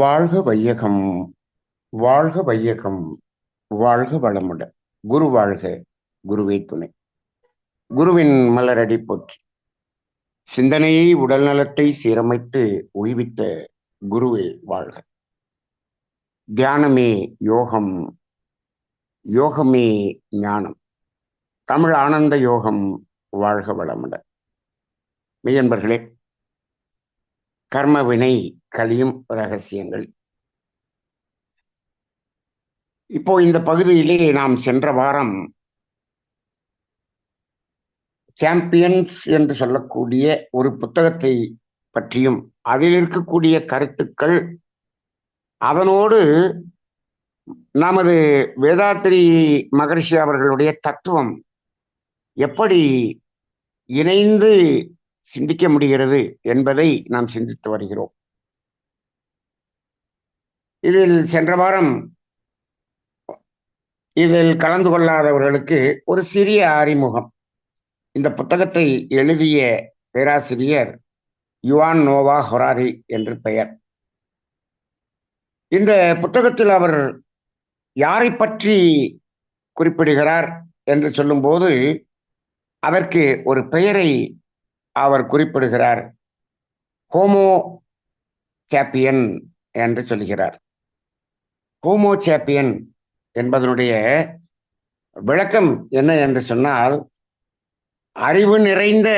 வாழ்க வையகம், வாழ்க வையகம், வாழ்க வளமுடன். குரு வாழ்க, குருவே துணை. குருவின் மலரடி போற்றி. சிந்தனையை உடல் நலத்தை சீரமைத்து உய்வித்த குருவே வாழ்க. தியானமே யோகம், யோகமே ஞானம். தமிழ் ஆனந்த யோகம். வாழ்க வளமுடன். மெய்யன்பர்களே, கர்மவினை கழியும் ரகசியங்கள். இப்போ இந்த பகுதியிலே நாம் சென்ற வாரம் சாம்பியன்ஸ் என்று சொல்லக்கூடிய ஒரு புத்தகத்தை பற்றியும் அதில் இருக்கக்கூடிய கருத்துக்கள், அதனோடு நமது வேதாத்திரி மகரிஷி அவர்களுடைய தத்துவம் எப்படி இணைந்து சிந்திக்க முடிகிறது என்பதை நாம் சிந்தித்து வருகிறோம். இதில் சென்ற வாரம் இதில் கலந்து கொள்ளாதவர்களுக்கு ஒரு சிறிய அறிமுகம். இந்த புத்தகத்தை எழுதிய பேராசிரியர் யுவான் நோவா ஹொராரி என்று பெயர். இந்த புத்தகத்தில் அவர் யாரை பற்றி குறிப்பிடுகிறார் என்று சொல்லும்போது அதற்கு ஒரு பெயரை அவர் குறிப்பிடுகிறார். ஹோமோ சாப்பியன் என்று சொல்கிறார். ஹோமோ சாப்பியன் என்பதனுடைய விளக்கம் என்ன என்று சொன்னால், அறிவு நிறைந்த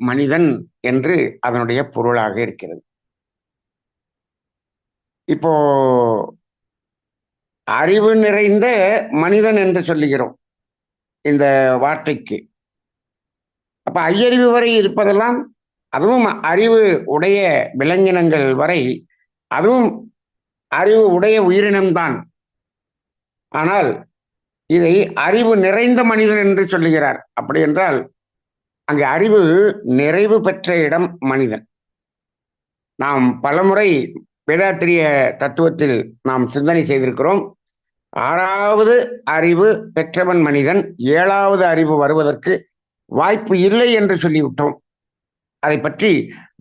மனிதன் என்று அதனுடைய பொருளாக இருக்கிறது. இப்போ அறிவு நிறைந்த மனிதன் என்று சொல்லுகிறோம் இந்த வார்த்தைக்கு. அப்ப ஐயறிவு வரை இருப்பதெல்லாம், அதுவும் அறிவு உடைய விலங்கினங்கள் வரை, அதுவும் அறிவு உடைய உயிரினம்தான். ஆனால் இதை அறிவு நிறைந்த மனிதன் என்று சொல்லுகிறார். அப்படி என்றால் அங்கே அறிவு நிறைவு பெற்ற இடம் மனிதன். நாம் பலமுறை வேதாத்திரிய தத்துவத்தில் நாம் சிந்தனை செய்திருக்கிறோம். 6வது அறிவு பெற்றவன் மனிதன், 7வது அறிவு வருவதற்கு வாய்ப்பு இல்லை என்று சொல்லிவிட்டோம். அதை பற்றி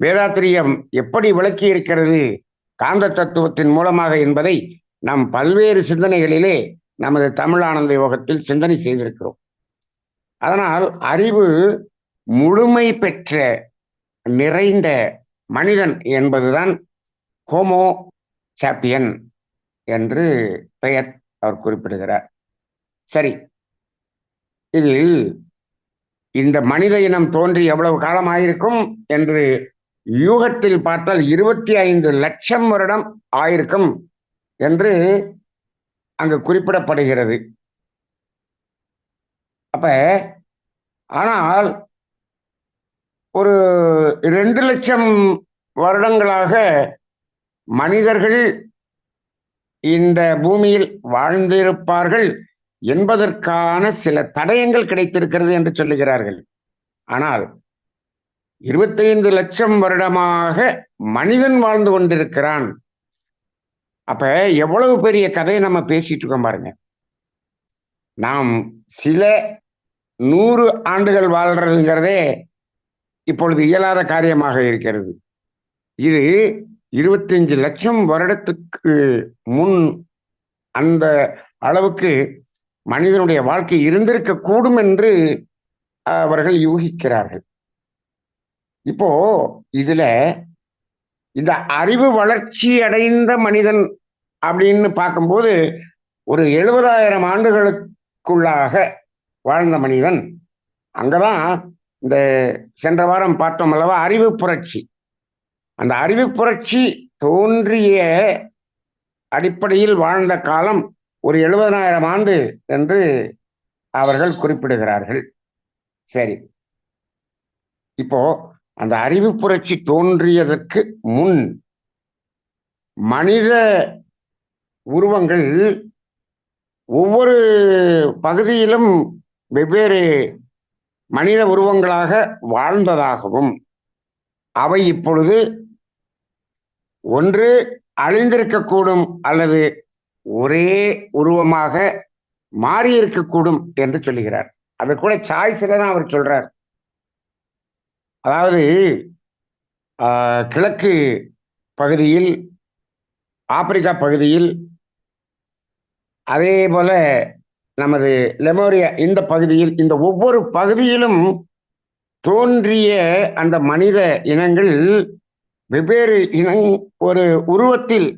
வேதாத்திரியம் எப்படி விளக்கி இருக்கிறது காந்த தத்துவத்தின் மூலமாக என்பதை நாம் பல்வேறு சிந்தனைகளிலே நமது தமிழ் ஆனந்த யோகத்தில் சிந்தனை செய்திருக்கிறோம். அதனால் அறிவு முழுமை பெற்ற நிறைந்த மனிதன் என்பதுதான் ஹோமோ சாப்பியன் என்று பெயர் அவர் குறிப்பிடுகிறார். சரி, இதில் இந்த மனித இனம் தோன்றி எவ்வளவு காலம் ஆயிருக்கும் என்று யூகத்தில் பார்த்தால் 25 லட்சம் வருடம் ஆயிருக்கும் என்று அங்கு குறிப்பிடப்படுகிறது. அப்ப ஆனால் ஒரு 2 லட்சம் வருடங்களாக மனிதர்கள் இந்த பூமியில் வாழ்ந்திருப்பார்கள் என்பதற்கான சில தடயங்கள் கிடைத்திருக்கிறது என்று சொல்லுகிறார்கள். ஆனால் 25 லட்சம் வருடமாக மனிதன் வாழ்ந்து கொண்டிருக்கிறான். அப்ப எவ்வளவு பெரிய கதையை நம்ம பேசிட்டு இருக்கோம் பாருங்க. நாம் சில 100 ஆண்டுகள் வாழ்றதுங்கிறதே இப்பொழுது இயலாத காரியமாக இருக்கிறது. இது 25 லட்சம் வருடத்துக்கு முன் அந்த அளவுக்கு மனிதனுடைய வாழ்க்கை இருந்திருக்க கூடும் என்று அவர்கள் யூகிக்கிறார்கள். இப்போ இதுல இந்த அறிவு வளர்ச்சி அடைந்த மனிதன் அப்படின்னு பார்க்கும்போது ஒரு 70,000 ஆண்டுகளுக்குள்ளாக வாழ்ந்த மனிதன். அங்கதான் இந்த சென்ற வாரம் பார்த்தோம் அல்லவா, அறிவு புரட்சி. அந்த அறிவு புரட்சி தோன்றிய அடிப்படையில் வாழ்ந்த காலம் ஒரு 70,000 ஆண்டு என்று அவர்கள் குறிப்பிடுகிறார்கள். சரி, இப்போ அந்த அறிவு புரட்சி தோன்றியதற்கு முன் மனித உருவங்கள் ஒவ்வொரு பகுதியிலும் வெவ்வேறு மனித உருவங்களாக வாழ்ந்ததாகவும், அவை இப்பொழுது ஒன்று அழிந்திருக்கக்கூடும் அல்லது ஒரே உருவமாக மாறியிருக்கக்கூடும் என்று சொல்லுகிறார். அது கூட சாய்ஸ்ல தான் அவர் சொல்றார். அதாவது கிழக்கு பகுதியில் ஆப்பிரிக்கா பகுதியில், அதே போல நமது லெமோரியா இந்த பகுதியில், இந்த ஒவ்வொரு பகுதியிலும் தோன்றிய அந்த மனித இனங்கள் வெவ்வேறு ஒரு உருவத்தில்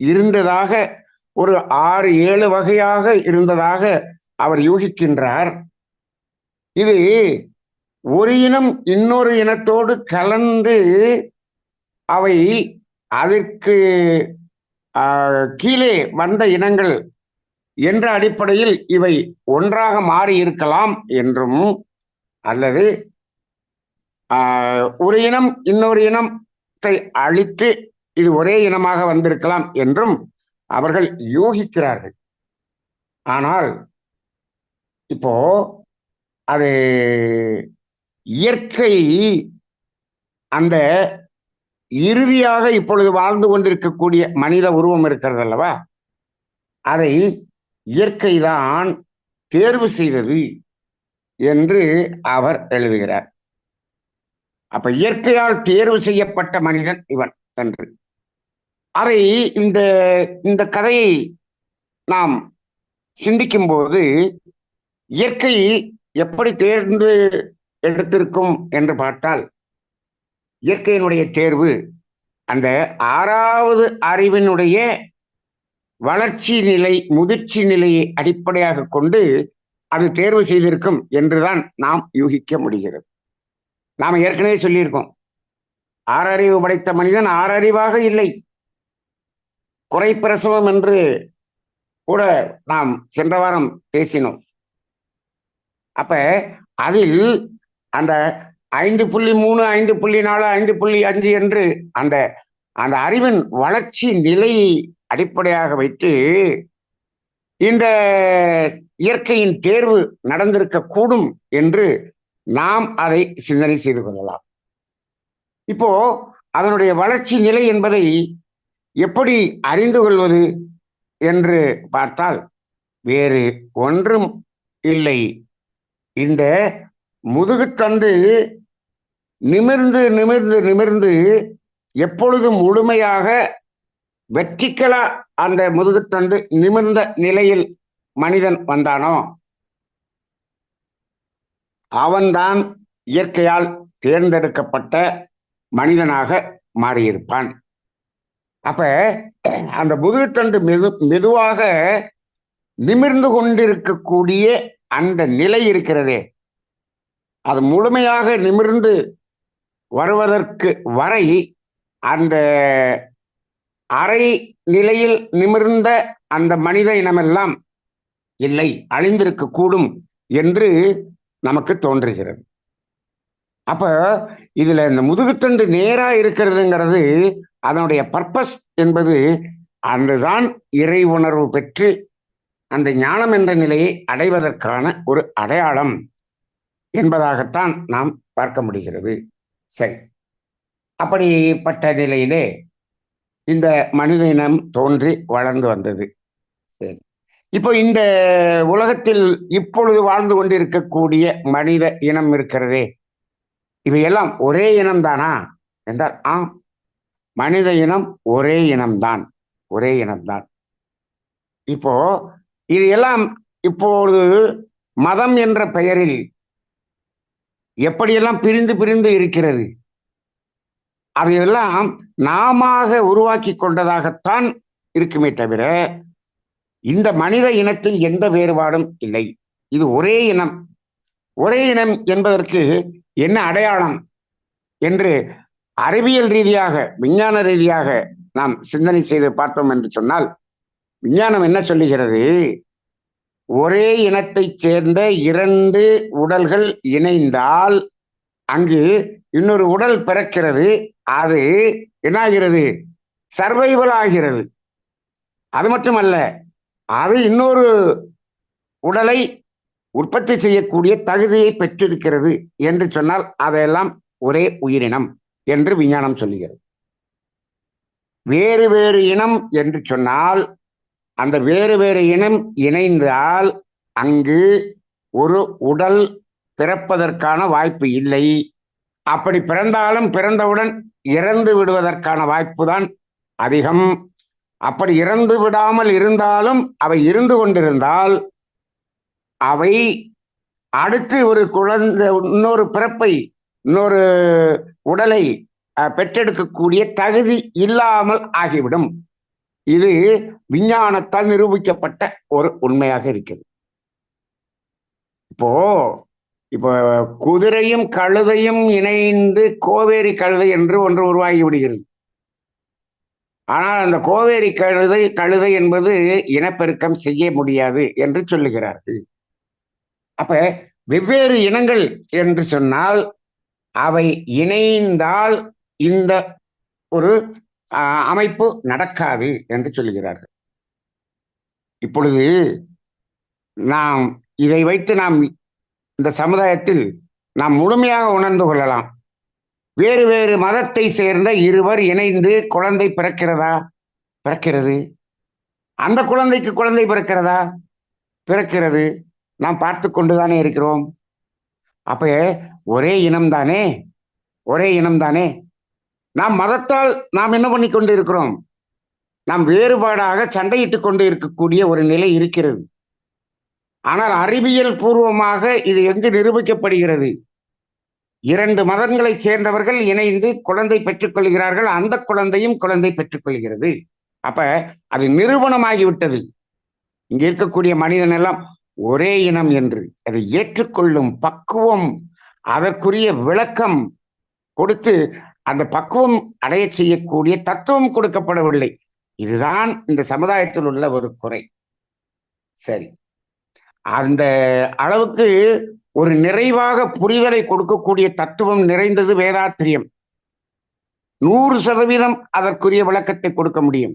இருந்ததாக, ஒரு 6-7 வகையாக இருந்ததாக அவர் யூகிக்கின்றார். இது ஒரு இனம் இன்னொரு இனத்தோடு கலந்து அவை அதற்கு கீழே வந்த இனங்கள் என்ற அடிப்படையில் இவை ஒன்றாக மாறி இருக்கலாம் என்றும், அல்லது ஒரு இனம் இன்னொரு இனத்தை அழித்து இது ஒரே இனமாக வந்திருக்கலாம் என்றும் அவர்கள் யூகிக்கிறார்கள். ஆனால் இப்போ அது இயற்கை அந்த இறுதியாக இப்பொழுது வாழ்ந்து கொண்டிருக்கக்கூடிய மனித உருவம் இருக்கிறது அல்லவா, அதை இயற்கைதான் தேர்வு செய்தது என்று அவர் எழுதுகிறார். அப்ப இயற்கையால் தேர்வு செய்யப்பட்ட மனிதன் இவன் என்று. அதை இந்த கதையை நாம் சிந்திக்கும் போது இயற்கை எப்படி தேர்ந்து எடுத்திருக்கும் என்று பார்த்தால், இயற்கையினுடைய தேர்வு அந்த 6வது அறிவினுடைய வளர்ச்சி நிலை, முதிர்ச்சி நிலையை அடிப்படையாக கொண்டு அது தேர்வு செய்திருக்கும் என்றுதான் நாம் யூகிக்க முடிகிறது. நாம் ஏற்கனவே சொல்லியிருக்கோம், 6 அறிவு படைத்த மனிதன் 6 அறிவாக இல்லை, குறைப்பிரசவம் என்று கூட நாம் சென்ற வாரம் பேசினோம். அப்ப அதில் அந்த 5.3, 5.4, 5.5 என்று அந்த அந்த அறிவின் வளர்ச்சி நிலையை அடிப்படையாக வைத்து இந்த இயற்கையின் தேர்வு நடந்திருக்க கூடும் என்று நாம் அதை சிந்தனை செய்து கொள்ளலாம். இப்போ அதனுடைய வளர்ச்சி நிலை என்பதை எப்படி அறிந்து கொள்வது என்று பார்த்தால், வேறு ஒன்றும் இல்லை, இந்த முதுகுத்தண்டு நிமிர்ந்து நிமிர்ந்து நிமிர்ந்து எப்பொழுது முழுமையாக வெற்றிக்கலா அந்த முதுகுத்தண்டு நிமிர்ந்த நிலையில் மனிதன் வந்தானோ அவன்தான் இயற்கையால் தேர்ந்தெடுக்கப்பட்ட மனிதனாக மாறியிருப்பான். அப்ப அந்த முதுகுத்தண்டு மெதுவாக நிமிர்ந்து கொண்டிருக்கக்கூடிய அந்த நிலை இருக்கிறதே, அது முழுமையாக நிமிர்ந்து வருவதற்கு வரை அந்த அரை நிலையில் நிமிர்ந்த அந்த மனித இனமெல்லாம் இல்லை, அழிந்திருக்க கூடும் என்று நமக்கு தோன்றுகிறது. அப்ப இதுல இந்த முதுகுத்தண்டு நேரா இருக்கிறதுங்கிறது அதனுடைய பர்பஸ் என்பது அதுதான் இறை உணர்வு பெற்று அந்த ஞானம் என்ற நிலையை அடைவதற்கான ஒரு அடையாளம் என்பதாகத்தான் நாம் பார்க்க முடிகிறது. சரி, அப்படிப்பட்ட நிலையிலே இந்த மனித இனம் தோன்றி வளர்ந்து வந்தது. சரி, இப்போ இந்த உலகத்தில் இப்பொழுது வாழ்ந்து கொண்டிருக்கக்கூடிய மனித இனம் இருக்கிறதே, இவையெல்லாம் ஒரே இனம்தானா என்றால் ஆம், மனித இனம் ஒரே இனம்தான், ஒரே இனம்தான். இப்போ இது எல்லாம் இப்பொழுது மதம் என்ற பெயரில் எப்படியெல்லாம் பிரிந்து பிரிந்து இருக்கிறது, அதையெல்லாம் நாம உருவாக்கி கொண்டதாகத்தான் இருக்குமே தவிர இந்த மனித இனத்தில் எந்த வேறுபாடும் இல்லை. இது ஒரே இனம். ஒரே இனம் என்பதற்கு என்ன அடையாளம் என்று அறிவியல் ரீதியாக, விஞ்ஞான ரீதியாக நாம் சிந்தனை செய்து பார்த்தோம் என்று சொன்னால், விஞ்ஞானம் என்ன சொல்லுகிறது, ஒரே இனத்தைச் சேர்ந்த 2 உடல்கள் இணைந்தால் அங்கு இன்னொரு உடல் பிறக்கிறது, அது என்னாகிறது, சர்வைவல் ஆகிறது. அது மட்டுமல்ல, அது இன்னொரு உடலை உற்பத்தி செய்யக்கூடிய தகுதியை பெற்றிருக்கிறது என்று சொன்னால் அதையெல்லாம் ஒரே உயிரினம் என்று விஞ்ஞானம் சொல்லுகிறது. வேறு வேறு இனம் என்று சொன்னால் அந்த வேறு வேறு இனம் இணைந்தால் அங்கு ஒரு உடல் பிறப்பதற்கான வாய்ப்பு இல்லை. அப்படி பிறந்தாலும் பிறந்தவுடன் இறந்து விடுவதற்கான வாய்ப்பு தான் அதிகம். அப்படி இறந்து விடாமல் இருந்தாலும் அவை இருந்து கொண்டிருந்தால் அவை அடுத்து ஒரு குழந்தை, இன்னொரு பிறப்பை, இன்னொரு உடலை பெற்றெடுக்கக்கூடிய தகுதி இல்லாமல் ஆகிவிடும். இது விஞ்ஞானத்தால் நிரூபிக்கப்பட்ட ஒரு உண்மையாக இருக்கிறது. இப்போ இப்போ குதிரையும் கழுதையும் இணைந்து கோவேரி கழுதை என்று ஒன்று உருவாகி விடுகிறது. ஆனால் அந்த கோவேரி கழுதை என்பது இனப்பெருக்கம் செய்ய முடியாது என்று சொல்லுகிறார்கள். அப்ப வெவ்வேறு இனங்கள் என்று சொன்னால் அவை இணைந்தால் இந்த ஒரு அமைப்பு நடக்காது என்று சொல்லுகிறார்கள். இப்பொழுது நாம் இதை வைத்து நாம் இந்த சமுதாயத்தில் நாம் முழுமையாக உணர்ந்து கொள்ளலாம். வேறு வேறு மதத்தை சேர்ந்த இருவர் இணைந்து குழந்தை பிறக்கிறதா? பிறக்கிறது. அந்த குழந்தைக்கு குழந்தை பிறக்கிறதா? பிறக்கிறது. நாம் பார்த்து கொண்டுதானே இருக்கிறோம். அப்ப ஒரே இனம்தானே, ஒரே இனம்தானே. நாம் மதத்தால் நாம் என்ன பண்ணி கொண்டு இருக்கிறோம்? நாம் வேறுபாடாக சண்டையிட்டுக் கொண்டு இருக்கக்கூடிய ஒரு நிலை இருக்கிறது. ஆனால் அறிவியல் பூர்வமாக இது எங்கு நிரூபிக்கப்படுகிறது? இரண்டு மதங்களைச் சேர்ந்தவர்கள் இணைந்து குழந்தை பெற்றுக் கொள்கிறார்கள், அந்த குழந்தையும் குழந்தை பெற்றுக் கொள்கிறது. அப்ப அது நிரூபணமாகிவிட்டது. இங்க இருக்கக்கூடிய மனிதன் எல்லாம் ஒரே இனம் என்று அதை ஏற்றுக்கொள்ளும் பக்குவம், அதற்குரிய விளக்கம் கொடுத்து அந்த பக்குவம் அடைய செய்யக்கூடிய தத்துவம் கொடுக்கப்படவில்லை. இதுதான் இந்த சமுதாயத்தில் உள்ள ஒரு குறை. சரி, அந்த அளவுக்கு ஒரு நிறைவாக புரிதலை கொடுக்கக்கூடிய தத்துவம் நிறைந்தது வேதாத்திரியம். 100% அதற்குரிய விளக்கத்தை கொடுக்க முடியும்.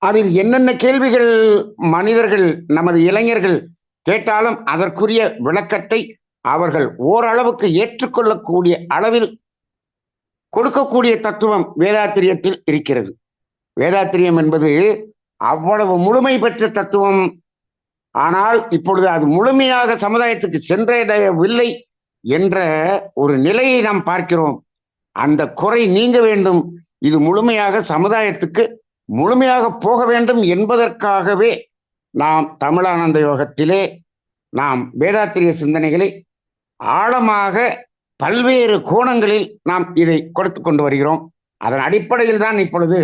அதில் என்னென்ன கேள்விகள் மனிதர்கள், நமது இளைஞர்கள் கேட்டாலும் அதற்குரிய விளக்கத்தை அவர்கள் ஓரளவுக்கு ஏற்றுக்கொள்ளக்கூடிய அளவில் கொடுக்கக்கூடிய தத்துவம் வேதாத்திரியத்தில் இருக்கிறது. வேதாத்திரியம் என்பது அவ்வளவு முழுமை பெற்ற தத்துவம். ஆனால் இப்பொழுது அது முழுமையாக சமுதாயத்துக்கு சென்றடையவில்லை என்ற ஒரு நிலையை நாம் பார்க்கிறோம். அந்த குறை நீங்க வேண்டும். இது முழுமையாக சமுதாயத்துக்கு முழுமையாக போக வேண்டும் என்பதற்காகவே நாம் தமிழானந்த யோகத்திலே நாம் வேதாத்திரிய சிந்தனைகளை ஆழமாக பல்வேறு கோணங்களில் நாம் இதை கொடுத்து கொண்டு வருகிறோம். அதன் அடிப்படையில் தான் இப்பொழுது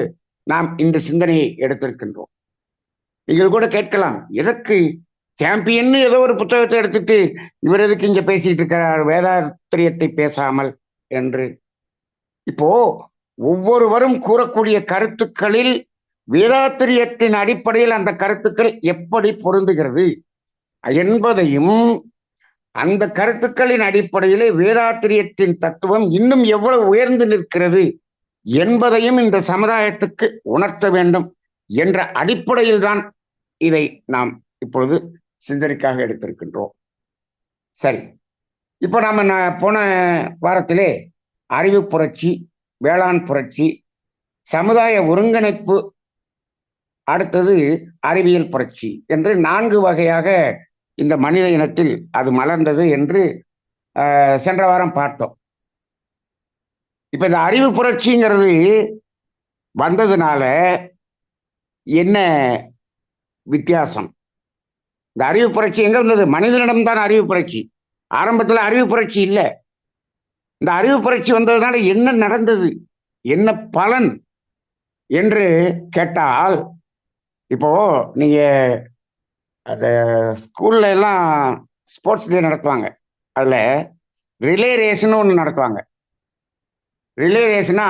நாம் இந்த சிந்தனையை எடுத்திருக்கின்றோம். நீங்கள் கூட கேட்கலாம், எதற்கு சாம்பியன் ஏதோ ஒரு புத்தகத்தை எடுத்துட்டு இவர் எதுக்கு இங்க பேசிட்டு இருக்கிறார் வேதாத்திரியத்தை பேசாமல் என்று. இப்போ ஒவ்வொருவரும் கூறக்கூடிய கருத்துக்களில் வேதாத்திரியத்தின் அடிப்படையில் அந்த கருத்துக்கள் எப்படி பொருந்துகிறது என்பதையும், அந்த கருத்துக்களின் அடிப்படையிலே வேதாத்திரியத்தின் தத்துவம் இன்னும் எவ்வளவு உயர்ந்து நிற்கிறது என்பதையும் இந்த சமுதாயத்துக்கு உணர்த்த வேண்டும் என்ற அடிப்படையில் தான் இதை நாம் இப்பொழுது சிந்தனைக்காக எடுத்திருக்கின்றோம். சரி, இப்போ நாம போன வாரத்திலே அறிவு புரட்சி, வேளாண் புரட்சி, சமுதாய ஒருங்கிணைப்பு, அடுத்தது அறிவியல் புரட்சி என்று 4 வகையாக இந்த மனித இனத்தில் அது மலர்ந்தது என்று சென்ற வாரம் பார்த்தோம். இப்ப இந்த அறிவு புரட்சிங்கிறது வந்ததுனால என்ன வித்தியாசம்? இந்த அறிவு புரட்சி எங்க வந்தது? மனிதனிடம்தான் அறிவு புரட்சி. ஆரம்பத்தில் அறிவு புரட்சி இல்லை. இந்த அறிவு புரட்சி வந்ததுனால என்ன நடந்தது, என்ன பலன் என்று கேட்டால், இப்போ நீங்க அந்த ஸ்கூல்ல எல்லாம் ஸ்போர்ட்ஸ் டே நடத்துவாங்க. அதுல ரிலே ரேஸ்ன்னு ஒன்று நடத்துவாங்க. ரிலே ரேஸ்னா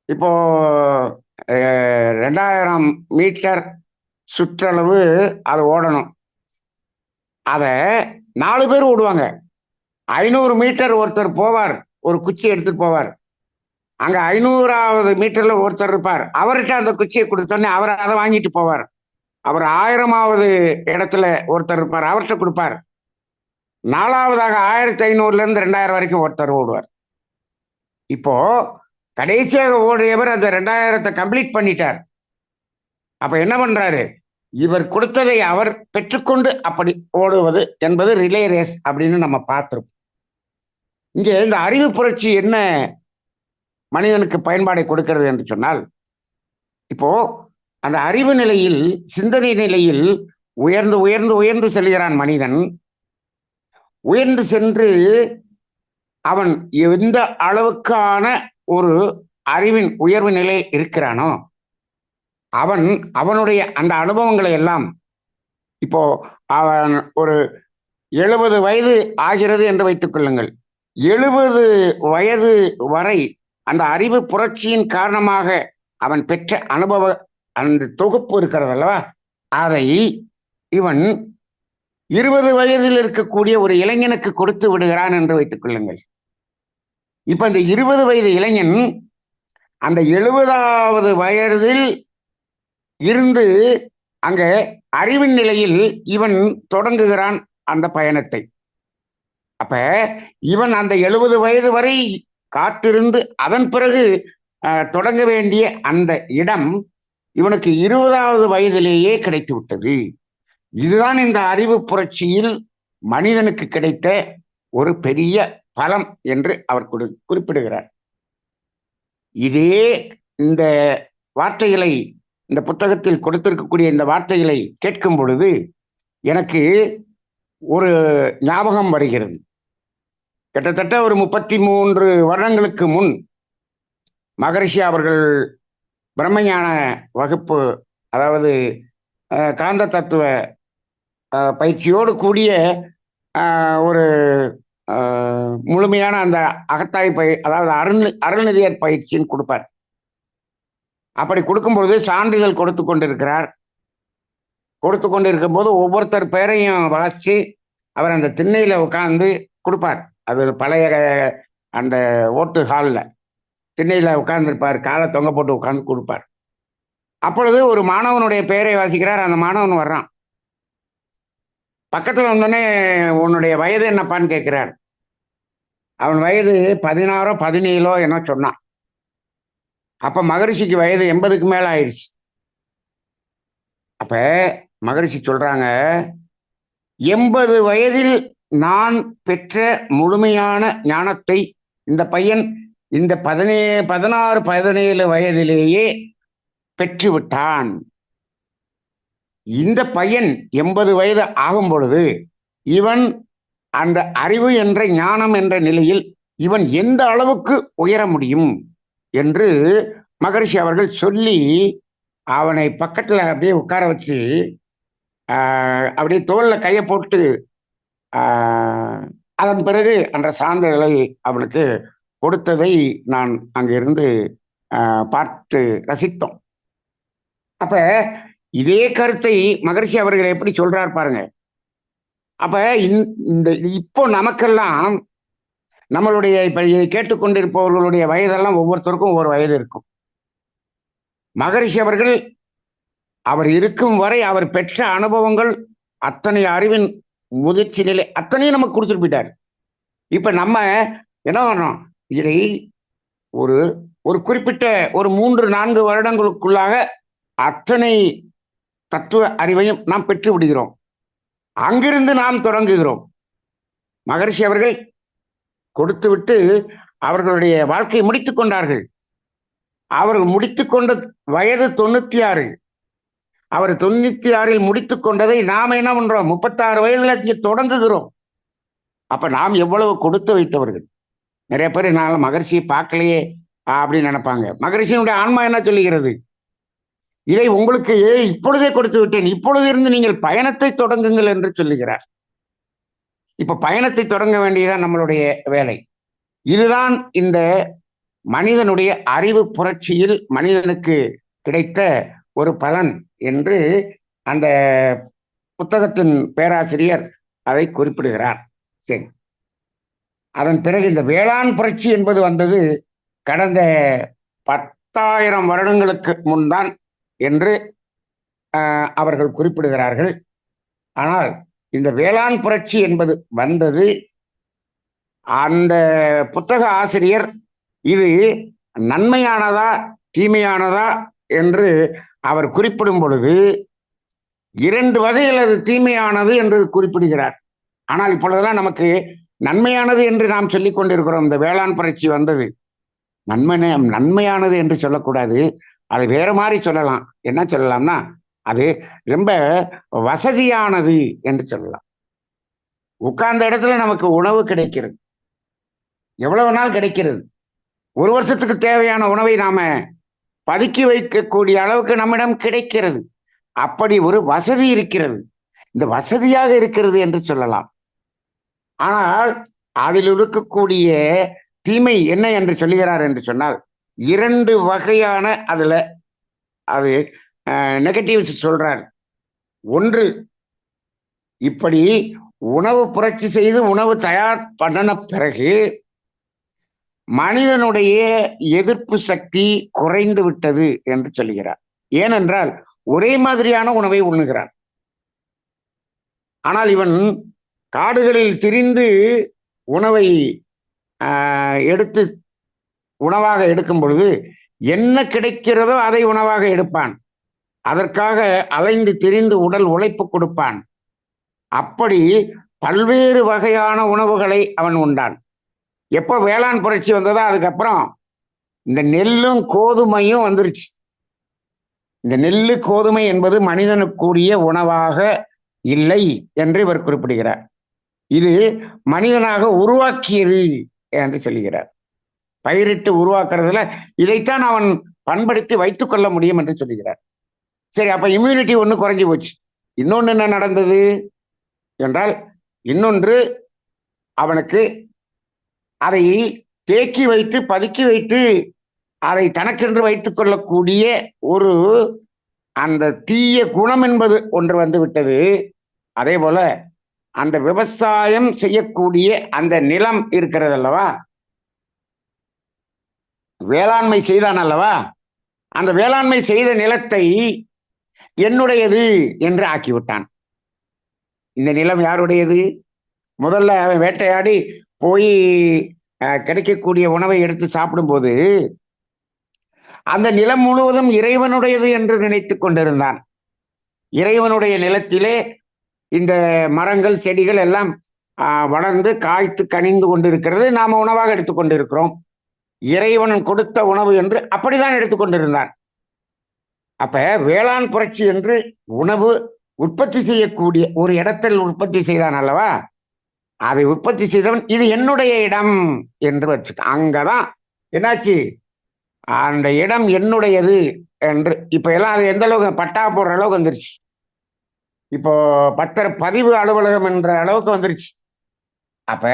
இப்போ 2000 மீட்டர் சுற்றளவு அது ஓடணும். அதை 4 பேர் ஓடுவாங்க. 500 மீட்டர் ஒருத்தர் போவார், ஒரு குச்சி எடுத்துட்டு போவார். அங்க 500வது மீட்டர்ல ஒருத்தர் இருப்பார். அவர்கிட்ட அந்த குச்சியை கொடுத்தோன்னே அவர் அதை வாங்கிட்டு போவார். அவர் 1000வது இடத்துல ஒருத்தர் இருப்பார், அவர்கிட்ட கொடுப்பார். 4வதாக 1500ல இருந்து 2000 வரைக்கும் ஒருத்தர் ஓடுவார். இப்போ கடைசியாக ஓடியவர் அந்த 2000 கம்ப்ளீட் பண்ணிட்டார். அப்ப என்ன பண்றாரு? இவர் கொடுத்ததை அவர் பெற்றுக்கொண்டு அப்படி ஓடுவது என்பது ரிலே ரேஸ் அப்படின்னு நம்ம பார்த்திருப்போம். இங்கே இந்த அறிவு புரட்சி என்ன மனிதனுக்கு பயன்பாடை கொடுக்கிறது என்று சொன்னால், இப்போ அந்த அறிவு நிலையில், சிந்தனை நிலையில் உயர்ந்து உயர்ந்து உயர்ந்து செல்கிறான் மனிதன். உயர்ந்து சென்று அவன் எந்த அளவுக்கான ஒரு அறிவின் உயர்வு நிலை இருக்கிறானோ அவன் அவனுடைய அந்த அனுபவங்களை எல்லாம், இப்போ அவன் ஒரு 70 வயது ஆகிறது என்று வைத்துக் கொள்ளுங்கள். 70 வயது வரை அந்த அறிவு புரட்சியின் காரணமாக அவன் பெற்ற அனுபவ அந்த தொகுப்பு இருக்கிறது அல்லவா, அதை இவன் 20 வயதில் இருக்கக்கூடிய ஒரு இளைஞனுக்கு கொடுத்து விடுகிறான் என்று வைத்துக் கொள்ளுங்கள். இப்ப இந்த 20 வயது இளைஞன் அந்த 70வது வயதில் இருந்து அங்க அறிவின் நிலையில் இவன் தொடங்குகிறான் அந்த பயணத்தை. அப்ப இவன் அந்த 70 வயது வரை காத்திருந்து அதன் பிறகு தொடங்க வேண்டிய அந்த இடம் இவனுக்கு 20வது வயதிலேயே கிடைத்து விட்டது. இதுதான் இந்த அறிவு புரட்சியில் மனிதனுக்கு கிடைத்த ஒரு பெரிய பலம் என்று அவர் குறிப்பிடுகிறார். இதே இந்த வார்த்தைகளை, இந்த புத்தகத்தில் கொடுத்திருக்கக்கூடிய இந்த வார்த்தைகளை கேட்கும் பொழுது எனக்கு ஒரு ஞாபகம் வருகிறது. கிட்டத்தட்ட ஒரு 33 வருடங்களுக்கு முன் மகரிஷி அவர்கள் பிரம்மஞான வகுப்பு, அதாவது காந்த தத்துவ பயிற்சியோடு கூடிய ஒரு முழுமையான அந்த அகத்தாய் அதாவது அருள்நிதியர் பயிற்சின்னு கொடுப்பார். அப்படி கொடுக்கும்பொழுது சான்றிதழ் கொடுத்து கொண்டிருக்கிறார். கொடுத்து கொண்டிருக்கும் போது ஒவ்வொருத்தர் பேரையும் வளர்ச்சி அவர் அந்த திண்ணையில உட்கார்ந்து கொடுப்பார். அது பழைய அந்த ஓட்டு ஹாலில் திண்ணையில உட்கார்ந்துருப்பார், காலை தொங்க போட்டு உட்கார்ந்து கொடுப்பார். அப்பொழுது ஒரு மாணவனுடைய பெயரை வாசிக்கிறார். அந்த மாணவன் வர்றான். பக்கத்தில் வந்தோடனே உன்னுடைய வயது என்னப்பான்னு கேட்கிறார். அவன் வயது 16 17 என்ன சொன்னான். அப்ப மகரிஷிக்கு வயது 80க்கு மேல ஆயிடுச்சு. அப்ப மகரிஷி சொல்றாங்க, 80 வயதில் நான் பெற்ற முழுமையான ஞானத்தை இந்த பையன் இந்த 16 17 வயதிலேயே பெற்றுவிட்டான். இந்த பையன் 80 வயது ஆகும் பொழுது இவன் அந்த அறிவு என்ற ஞானம் என்ற நிலையில் இவன் எந்த அளவுக்கு உயர முடியும் என்று மகரிஷி அவர்கள் சொல்லி அவனை பக்கத்துல அப்படியே உட்கார வச்சு அப்படியே தோல்ல கையை போட்டு அதன் பிறகு அந்த சான்றிதழை அவனுக்கு கொடுத்ததை நான் அங்கிருந்து பார்த்து ரசித்தோம். அப்ப இதே கருத்தை மகரிஷி அவர்கள் எப்படி சொல்றார் பாருங்க. அப்ப இந்த இப்போ நமக்கெல்லாம் நம்மளுடைய இப்ப கேட்டுக்கொண்டிருப்பவர்களுடைய வயதெல்லாம் ஒவ்வொருத்தருக்கும் ஒவ்வொரு வயது இருக்கும். மகரிஷி அவர்கள் அவர் இருக்கும் வரை அவர் பெற்ற அனுபவங்கள், அத்தனை அறிவின் முதிர்ச்சி நிலை அத்தனையும் நமக்கு கொடுத்துட்டு போயிட்டார். இப்ப நம்ம என்ன பண்ணோம், இதை ஒரு ஒரு குறிப்பிட்ட ஒரு 3-4 வருடங்களுக்குள்ளாக அத்தனை தத்துவ அறிவையும் நாம் பெற்று விடுகிறோம். அங்கிருந்து நாம் தொடங்குகிறோம். மகரிஷி அவர்கள் கொடுத்து விட்டு அவர்களுடைய வாழ்க்கையை முடித்துக் கொண்டார்கள். அவர்கள் முடித்துக்கொண்ட வயது 96. அவர் 96 முடித்துக் கொண்டதை நாம என்ன பண்றோம், 36 வயதுல இங்கே தொடங்குகிறோம். அப்ப நாம் எவ்வளவு கொடுத்து வைத்தவர்கள். நிறைய பேர் நான் மகரிஷியை பார்க்கலையே அப்படின்னு நினைப்பாங்க. மகரிஷியினுடைய ஆன்மா என்ன சொல்லுகிறது, இதை உங்களுக்கு இப்பொழுதே கொடுத்து விட்டேன், இப்பொழுது இருந்து நீங்கள் பயணத்தை தொடங்குங்கள் என்று சொல்லுகிறார். இப்ப பயணத்தை தொடங்க வேண்டியதுதான் நம்மளுடைய வேலை. இதுதான் இந்த மனிதனுடைய அறிவு புரட்சியில் மனிதனுக்கு கிடைத்த ஒரு பலன் என்று அந்த புத்தகத்தின் பேராசிரியர் அதை குறிப்பிடுகிறார். சரி, அதன் பிறகு இந்த வேளாண் புரட்சி என்பது வந்தது கடந்த 10,000 வருடங்களுக்கு முன்தான் என்று அவர்கள் குறிப்பிடுகிறார்கள். ஆனால் இந்த வேளாண் புரட்சி என்பது வந்தது, அந்த புத்தக ஆசிரியர் இது நன்மையானதா தீமையானதா என்று அவர் குறிப்பிடும் பொழுது 2 வகையில் அது தீமையானது என்று குறிப்பிடுகிறார். ஆனால் இப்பொழுதெல்லாம் நமக்கு நன்மையானது என்று நாம் சொல்லிக் கொண்டிருக்கிறோம். இந்த வேளாண் புரட்சி வந்தது நன்மையானது என்று சொல்லக்கூடாது, அது வேற மாதிரி சொல்லலாம். என்ன சொல்லலாம்னா, அது ரொம்ப வசதியானது என்று சொல்லலாம். உட்கார்ந்த இடத்துல நமக்கு உணவு கிடைக்கிறது. எவ்வளவு நாள் கிடைக்கிறது. ஒரு வருஷத்துக்கு தேவையான உணவை நாம பதுக்கி வைக்கக்கூடிய அளவுக்கு நம்மிடம் கிடைக்கிறது. அப்படி ஒரு வசதி இருக்கிறது. இந்த வசதியாக இருக்கிறது என்று சொல்லலாம். ஆனால் அதில் இருக்கக்கூடிய தீமை என்ன என்று சொல்லுகிறார் என்று சொன்னால், 2 வகையான அதுல அது நெகட்டிவ்ஸ் சொல்றார். ஒன்று, இப்படி உணவு புரட்சி செய்து உணவு தயார் பண்ணன பிறகு மனிதனுடைய எதிர்ப்பு சக்தி குறைந்து விட்டது என்று சொல்லுகிறார். ஏனென்றால் ஒரே மாதிரியான உணவை உண்ணுகிறான். ஆனால் இவன் காடுகளில் திரிந்து உணவை எடுத்து உணவாக எடுக்கும் பொழுது என்ன கிடைக்கிறதோ அதை உணவாக எடுப்பான். அதற்காக அலைந்து திரிந்து உடல் உழைப்பு கொடுப்பான். அப்படி பல்வேறு வகையான உணவுகளை அவன் உண்டான். எப்போ வேளாண் புரட்சி வந்ததோ அதுக்கப்புறம் இந்த நெல்லும் கோதுமையும் வந்துருச்சு. இந்த நெல்லு கோதுமை என்பது மனிதனுக்குரிய உணவாக இல்லை என்று இவர் குறிப்பிடுகிறார். இது மனிதனாக உருவாக்கியது என்று சொல்லுகிறார். பயிரிட்டு உருவாக்குறதுல இதைத்தான் அவன் பண்படுத்தி வைத்துக் கொள்ள முடியும் என்று சொல்லுகிறார். சரி, அப்ப இம்யூனிட்டி ஒன்று குறைஞ்சி போச்சு. இன்னொன்று என்ன நடந்தது என்றால், இன்னொன்று அவனுக்கு அதை தேக்கி வைத்து பதுக்கி வைத்து அதை தனக்கென்று வைத்துக் கொள்ளக்கூடிய ஒரு அந்த தீய குணம் என்பது ஒன்று வந்து விட்டது. அதே போல அந்த விவசாயம் செய்யக்கூடிய அந்த நிலம் இருக்கிறது அல்லவா, வேளாண்மை செய்தான் அல்லவா, அந்த வேளாண்மை செய்த நிலத்தை என்னுடையது என்று ஆக்கிவிட்டான். இந்த நிலம் யாருடையது? முதல்ல அவன் வேட்டையாடி போய் கிடைக்கக்கூடிய உணவை எடுத்து சாப்பிடும்போது அந்த நிலம் முழுவதும் இறைவனுடையது என்று நினைத்துக் கொண்டிருந்தான். இறைவனுடைய நிலத்திலே இந்த மரங்கள் செடிகள் எல்லாம் வளர்ந்து காய்த்து கனிந்து கொண்டிருக்கிறது. நாம உணவாக எடுத்துக்கொண்டிருக்கிறோம். இறைவன் கொடுத்த உணவு என்று அப்படிதான் எடுத்துக்கொண்டிருந்தான். அப்ப வேளாண் புரட்சி என்று உணவு உற்பத்தி செய்யக்கூடிய ஒரு இடத்தில் உற்பத்தி செய்தான் அல்லவா, அதை உற்பத்தி செய்தவன் இது என்னுடைய இடம் என்று வச்சுட்டான். அங்கதான் என்னாச்சு, அந்த இடம் என்னுடையது என்று இப்ப எல்லாம் அது எந்த அளவுக்கு பட்டா போடுற அளவுக்கு வந்துருச்சு. இப்போ பத்திர பதிவு அலுவலகம் என்ற அளவுக்கு வந்துருச்சு. அப்ப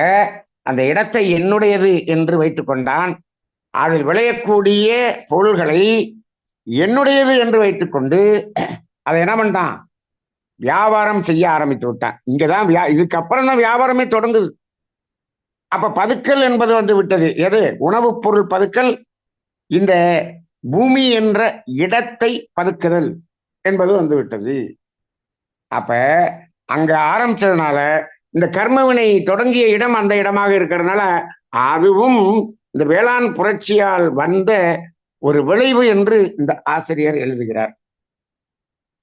அந்த இடத்தை என்னுடையது என்று வைத்துக் கொண்டான். அதில் விளையக்கூடிய பொருள்களை என்னுடையது என்று வைத்துக்கொண்டு அதை என்ன பண்ணிட்டான், வியாபாரம் செய்ய ஆரம்பித்து விட்டான். இங்கதான் இதுக்கப்புறம் தான் வியாபாரமே தொடங்குது. அப்ப பதுக்கல் என்பது வந்து விட்டது. எது? உணவுப் பொருள் பதுக்கல். இந்த பூமி என்ற இடத்தை பதுக்குதல் என்பது வந்து விட்டது. அப்ப அங்க ஆரம்பிச்சதுனால இந்த கர்மவினை தொடங்கிய இடம் அந்த இடமாக இருக்கிறதுனால அதுவும் இந்த வேளாண் புரட்சியால் வந்த ஒரு விளைவு என்று இந்த ஆசிரியர் எழுதுகிறார்.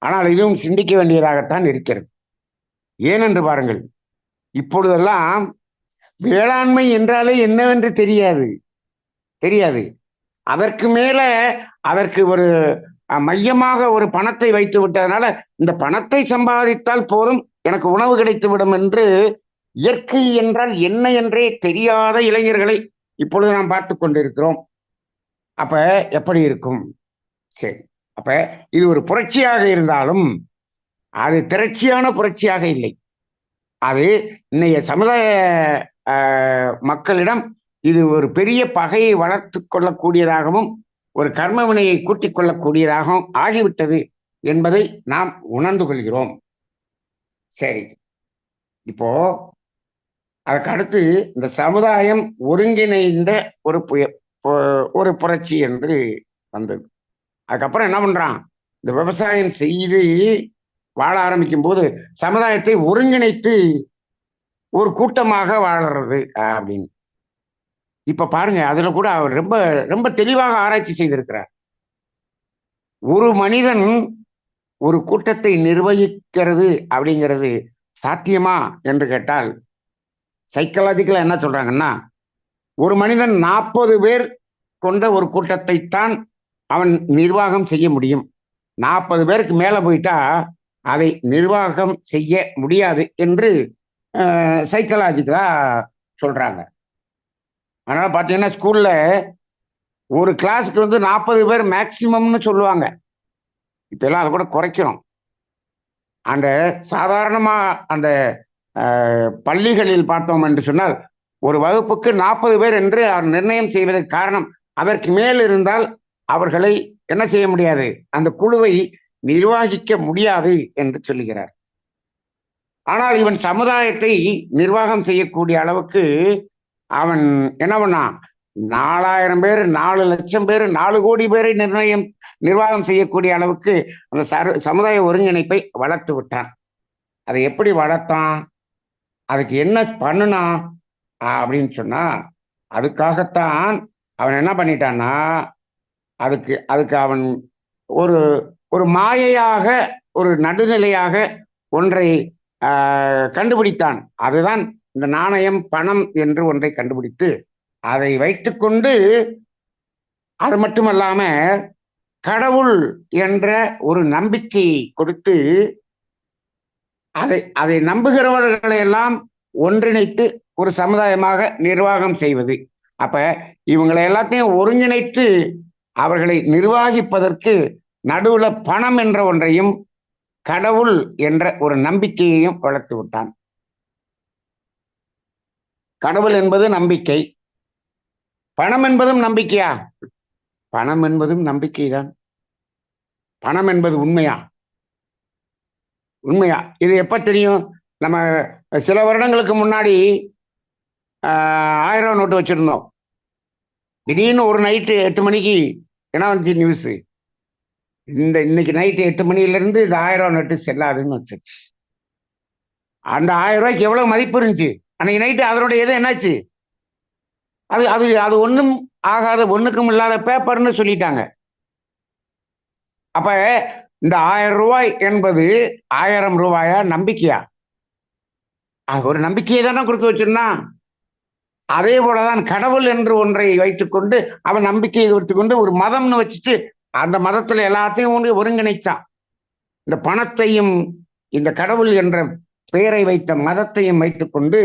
ஆனால் இதுவும் சிந்திக்க வேண்டியதாகத்தான் இருக்கிறது. ஏனென்று பாருங்கள், இப்பொழுதெல்லாம் வேளாண்மை என்றாலே என்னவென்று தெரியாது. அதற்கு மேல அதற்கு ஒரு மையமாக ஒரு பணத்தை வைத்து விட்டதனால இந்த பணத்தை சம்பாதித்தால் போதும் எனக்கு உணவு கிடைத்துவிடும் என்று இயற்கை என்றால் என்ன என்றே தெரியாத இளைஞர்களை இப்பொழுது நாம் பார்த்து கொண்டிருக்கிறோம். அப்ப எப்படி இருக்கும்? சரி, அப்ப இது ஒரு புரட்சியாக இருந்தாலும் அது திரட்சியான புரட்சியாக இல்லை. அது இன்னைய சமுதாய மக்களிடம் இது ஒரு பெரிய பகையை வளர்த்து கொள்ளக்கூடியதாகவும் ஒரு கர்ம வினையை கூட்டிக் கொள்ளக்கூடியதாகவும் ஆகிவிட்டது என்பதை நாம் உணர்ந்து கொள்கிறோம். சரி, இப்போ அதுக்கு அடுத்து இந்த சமுதாயம் ஒருங்கிணைந்த ஒரு புரட்சி என்று வந்தது. அதுக்கப்புறம் என்ன பண்றான், இந்த விவசாயம் செய்து வாழ ஆரம்பிக்கும் போது சமுதாயத்தை ஒருங்கிணைத்து ஒரு கூட்டமாக வாழறது அப்படின்னு. இப்ப பாருங்க, அதுல கூட அவர் ரொம்ப ரொம்ப தெளிவாக ஆராய்ச்சி செய்திருக்கிறார். ஒரு மனிதன் ஒரு கூட்டத்தை நிர்வகிக்கிறது அப்படிங்கிறது சாத்தியமா என்று கேட்டால் சைக்கலாஜிக்கலா என்ன சொல்றாங்கன்னா, ஒரு மனிதன் 40 பேர் கொண்ட ஒரு கூட்டத்தை தான் அவன் நிர்வாகம் செய்ய முடியும். 40 பேருக்கு மேல போயிட்டா அதை நிர்வாகம் செய்ய முடியாது என்று சைக்கலாஜிக்கலா சொல்றாங்க. அதனால பாத்தீங்கன்னா ஸ்கூல்ல ஒரு கிளாஸுக்கு வந்து 40 பேர் மேக்சிமம்னு சொல்லுவாங்க. இப்ப எல்லாம் அதை கூட குறைக்கிறோம். அந்த சாதாரணமா அந்த பள்ளிகளில் பார்த்தோம் என்று சொன்னால் ஒரு வகுப்புக்கு 40 பேர் என்று அவர் நிர்ணயம் செய்வதற்கு காரணம், அதற்கு மேல் இருந்தால் அவர்களை என்ன செய்ய முடியாது, அந்த குழுவை நிர்வகிக்க முடியாது என்று சொல்லுகிறார். ஆனால் இவன் சமுதாயத்தை நிர்வாகம் செய்யக்கூடிய அளவுக்கு அவன் என்ன பண்ணான், 4000 பேர், 4,00,000 பேர், 4 கோடி பேரை நிர்வாகம் செய்யக்கூடிய அளவுக்கு அந்த சமுதாய ஒருங்கிணைப்பை வளர்த்து விட்டான். அதை எப்படி வளர்த்தான், அதுக்கு என்ன பண்ணுனான் அப்படின்னு சொன்னா, அதுக்காகத்தான் அவன் என்ன பண்ணிட்டான்னா, அதுக்கு அதுக்கு அவன் ஒரு ஒரு மாயையாக, ஒரு நடுநிலையாக ஒன்றை கண்டுபிடித்தான். அதுதான் இந்த நாணயம், பணம் என்று ஒன்றை கண்டுபிடித்து அதை வைத்துக்கொண்டு, அது மட்டுமல்லாம கடவுள் என்ற ஒரு நம்பிக்கை கொடுத்து அதை நம்புகிறவர்களை எல்லாம் ஒன்றிணைத்து ஒரு சமுதாயமாக நிர்வாகம் செய்வது. அப்ப இவங்களை எல்லாத்தையும் ஒருங்கிணைத்து அவர்களை நிர்வகிப்பதற்கு நடுவுல பணம் என்ற ஒன்றையும் கடவுள் என்ற ஒரு நம்பிக்கையையும் வளர்த்து விட்டான். கடவுள் என்பது நம்பிக்கை, பணம் என்பதும் நம்பிக்கையா? பணம் என்பதும் நம்பிக்கைதான். பணம் என்பது உண்மையா? உண்மையா? இது எப்ப தெரியும்? நம்ம சில வருடங்களுக்கு முன்னாடி 1000 நோட்டு வச்சிருந்தோம். திடீர்னு ஒரு நைட்டு 8 மணிக்கு என்ன வந்துச்சு நியூஸ், இன்னைக்கு நைட்டு 8 மணில இருந்து இந்த 1000 நோட்டு செல்லாதுன்னு வச்சிருச்சு. அந்த 1000 ரூபாய்க்கு எவ்வளவு மதிப்பு இருந்துச்சு அன்னைக்கு நைட்டு, அதனுடைய இது என்னாச்சு? அது அது அது ஒண்ணும் ஆகாத, ஒண்ணுக்கும் இல்லாத பேப்பர்னு சொல்லிட்டாங்க. அப்ப இந்த 1000 ரூபாய் என்பது 1000 ரூபாயா, நம்பிக்கையா? அது ஒரு நம்பிக்கையை தானே கொடுத்து வச்சிருந்தான். அதே போலதான் கடவுள் என்று ஒன்றை வைத்துக்கொண்டு, அவன் நம்பிக்கையை வைத்துக்கொண்டு ஒரு மதம்னு வச்சுட்டு அந்த மதத்துல எல்லாத்தையும் ஒருங்கிணைத்தான். இந்த பணத்தையும் இந்த கடவுள் என்ற பெயரை வைத்த மதத்தையும் வைத்துக்கொண்டு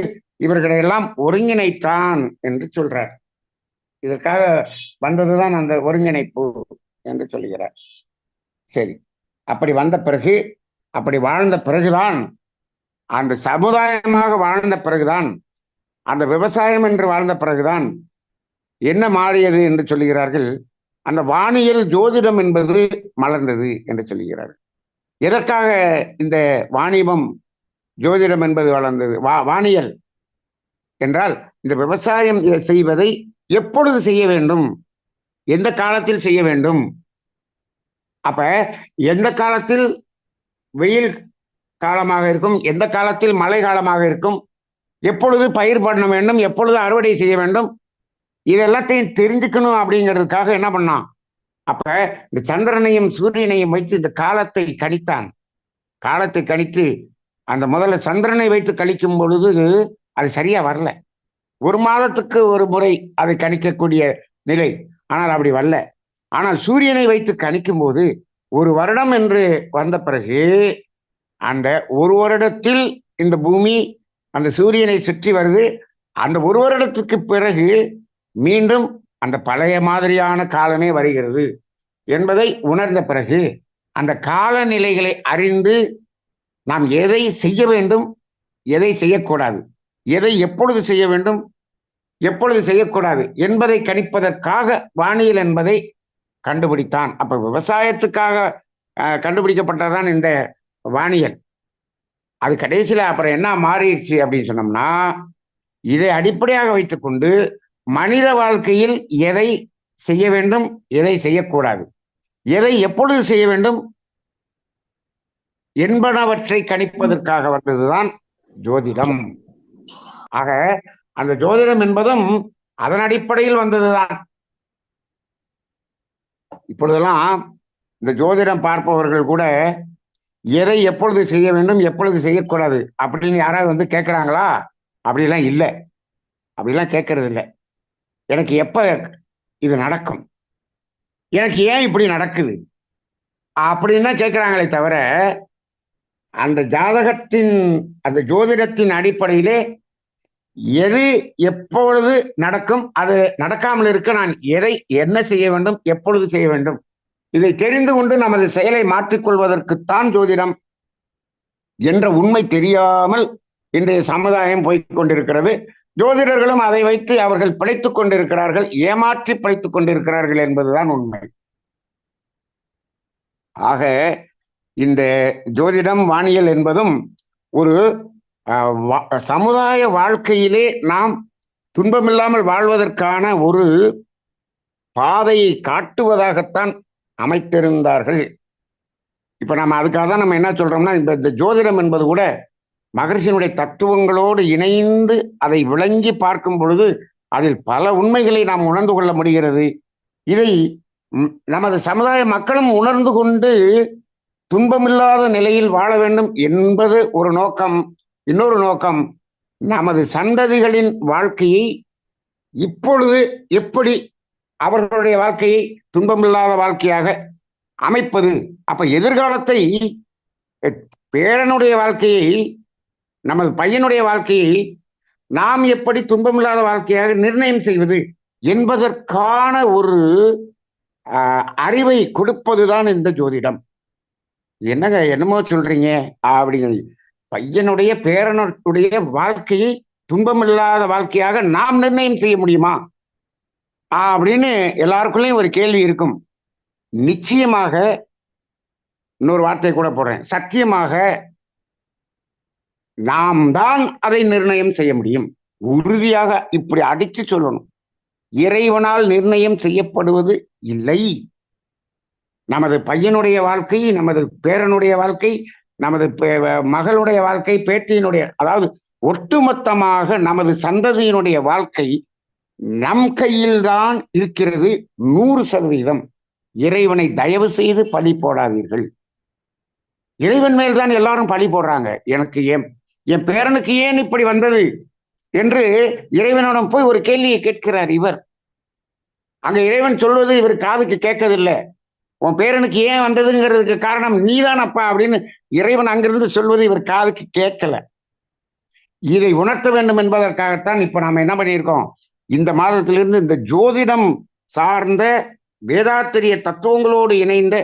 இவர்களை எல்லாம் ஒருங்கிணைத்தான் என்று சொல்றார். இதற்காக வந்ததுதான் அந்த ஒருங்கிணைப்பு என்று சொல்கிறார். சரி, அப்படி வந்த பிறகு, அப்படி வாழ்ந்த பிறகுதான், அந்த சமுதாயமாக வாழ்ந்த பிறகுதான், அந்த விவசாயம் என்று வாழ்ந்த பிறகுதான் என்ன மாறியது என்று சொல்லுகிறார்கள். அந்த வானியல் ஜோதிடம் என்பது மலர்ந்தது என்று சொல்லுகிறார்கள். எதற்காக இந்த வாணிபம் ஜோதிடம் என்பது வளர்ந்தது? வானியல் என்றால் இந்த விவசாயம் செய்வதை எப்பொழுது செய்ய வேண்டும், எந்த காலத்தில் செய்ய வேண்டும். அப்ப எந்த காலத்தில் வெயில் காலமாக இருக்கும், எந்த காலத்தில் மழை காலமாக இருக்கும், எப்பொழுது பயிர் பண்ண வேண்டும், எப்பொழுது அறுவடை செய்ய வேண்டும், இதெல்லாத்தையும் தெரிஞ்சுக்கணும். அப்படிங்கிறதுக்காக என்ன பண்ணான், அப்ப இந்த சந்திரனையும் சூரியனையும் வைத்து இந்த காலத்தை கணித்தான். காலத்தை கணித்து அந்த முதல்ல சந்திரனை வைத்து கழிக்கும் பொழுது அது சரியா வரல. ஒரு மாதத்துக்கு ஒரு முறை அதை கணிக்கக்கூடிய நிலை, ஆனால் அப்படி வரல. ஆனால் சூரியனை வைத்து கணிக்கும் போது ஒரு வருடம் என்று வந்த பிறகு, அந்த ஒரு வருடத்தில் இந்த பூமி அந்த சூரியனை சுற்றி வருது. அந்த ஒரு வருடத்துக்கு பிறகு மீண்டும் அந்த பழைய மாதிரியான காலமே வருகிறது என்பதை உணர்ந்த பிறகு, அந்த காலநிலைகளை அறிந்து நாம் எதை செய்ய வேண்டும், எதை செய்யக்கூடாது, எதை எப்பொழுது செய்ய வேண்டும், எப்பொழுது செய்யக்கூடாது என்பதை கணிப்பதற்காக வானியல் என்பதை கண்டுபிடித்தான். அப்ப விவசாயத்துக்காக கண்டுபிடிக்கப்பட்டதான் இந்த வானியல். அது கடைசியில அப்புறம் என்ன மாறிடுச்சு அப்படின்னு சொன்னோம்னா, இதை அடிப்படையாக வைத்துக்கொண்டு மனித வாழ்க்கையில் எதை செய்ய வேண்டும், எதை செய்யக்கூடாது, எதை எப்பொழுது செய்ய வேண்டும் என்பனவற்றை கணிப்பதற்காக வந்ததுதான் ஜோதிடம். ஆக அந்த ஜோதிடம் என்பதும் அதன் அடிப்படையில் வந்ததுதான். இப்பொழுதெல்லாம் இந்த ஜோதிடம் பார்ப்பவர்கள் கூட எதை எப்பொழுது செய்ய வேண்டும், எப்பொழுது செய்யக்கூடாது அப்படின்னு யாராவது வந்து கேட்கிறாங்களா? அப்படிலாம் இல்லை, அப்படிலாம் கேட்கறது இல்லை. எனக்கு எப்ப இது நடக்கும், எனக்கு ஏன் இப்படி நடக்குது அப்படின்னு தான் கேட்கிறாங்களே தவிர, அந்த ஜாதகத்தின் அந்த ஜோதிடத்தின் அடிப்படையிலே எது எப்பொழுது நடக்கும், அது நடக்காமல் இருக்க நான் எதை என்ன செய்ய வேண்டும், எப்பொழுது செய்ய வேண்டும், இதை தெரிந்து கொண்டு நமது செயலை மாற்றிக்கொள்வதற்குத்தான் ஜோதிடம் என்ற உண்மை தெரியாமல் இன்றைய சமுதாயம் போய்க் கொண்டிருக்கிறது. ஜோதிடர்களும் அதை வைத்து அவர்கள் பிழைத்துக் கொண்டிருக்கிறார்கள், ஏமாற்றி பிழைத்துக் கொண்டிருக்கிறார்கள் என்பதுதான் உண்மை. ஆக இந்த ஜோதிடம், வானியல் என்பதும் ஒரு சமுதாய வாழ்க்கையிலே நாம் துன்பமில்லாமல் வாழ்வதற்கான ஒரு பாதையை காட்டுவதாகத்தான் அமைத்திருந்தார்கள். இப்ப நம்ம அதுக்காக தான் நம்ம என்ன சொல்றோம்னா, இந்த ஜோதிடம் என்பது கூட மகரிஷியினுடைய தத்துவங்களோடு இணைந்து அதை விளங்கி பார்க்கும் பொழுது அதில் பல உண்மைகளை நாம் உணர்ந்து கொள்ள முடிகிறது. இதை நமது சமுதாய மக்களும் உணர்ந்து கொண்டு துன்பமில்லாத நிலையில் வாழ வேண்டும் என்பது ஒரு நோக்கம். இன்னொரு நோக்கம், நமது சந்ததிகளின் வாழ்க்கையை இப்பொழுது எப்படி அவர்களுடைய வாழ்க்கையை துன்பமில்லாத வாழ்க்கையாக அமைப்பது. அப்ப எதிர்காலத்தை, பேரனுடைய வாழ்க்கையை, நமது பையனுடைய வாழ்க்கையை நாம் எப்படி துன்பமில்லாத வாழ்க்கையாக நிர்ணயம் செய்வது என்பதற்கான ஒரு அறிவை கொடுப்பதுதான் இந்த ஜோதிடம். என்னங்க என்னமோ சொல்றீங்க அப்படிங்கிறது, பையனுடைய பேரனுடைய வாழ்க்கையை துன்பமில்லாத வாழ்க்கையாக நாம் நிர்ணயம் செய்ய முடியுமா அப்படின்னு எல்லாருக்குள்ளேயும் ஒரு கேள்வி இருக்கும். நிச்சயமாக, இன்னொரு வார்த்தை கூட போடுறேன், சத்தியமாக நாம் தான் அதை நிர்ணயம் செய்ய முடியும். உறுதியாக இப்படி அடிச்சு சொல்லணும், இறைவனால் நிர்ணயம் செய்யப்படுவது இல்லை. நமது பையனுடைய வாழ்க்கை, நமது பேரனுடைய வாழ்க்கை, நமது மகளுடைய வாழ்க்கை, பேத்தியினுடைய, அதாவது ஒட்டுமொத்தமாக நமது சந்ததியினுடைய வாழ்க்கை நம் கையில்தான் இருக்கிறது 100%. இறைவனை தயவு செய்து பழி போடாதீர்கள். இறைவன் மேல்தான் எல்லாரும் பழி போடுறாங்க. எனக்கு என் பேரனுக்கு ஏன் இப்படி வந்தது என்று இறைவனிடம் போய் ஒரு கேள்வியை கேட்கிறார் இவர். அங்க இறைவன் சொல்வது இவர் காதுக்கு கேட்கதில்லை. உன் பேரனுக்கு ஏன் வந்ததுங்கிறதுக்கு காரணம் நீதான் அப்பா அப்படின்னு இறைவன் அங்கிருந்து சொல்வது இவர் காதுக்கு கேட்கல. இதை உணர்த்த வேண்டும் என்பதற்காகத்தான் இப்ப நாம என்ன பண்ணியிருக்கோம், இந்த மாதத்திலிருந்து இந்த ஜோதிடம் சார்ந்த வேதாத்திரிய தத்துவங்களோடு இணைந்த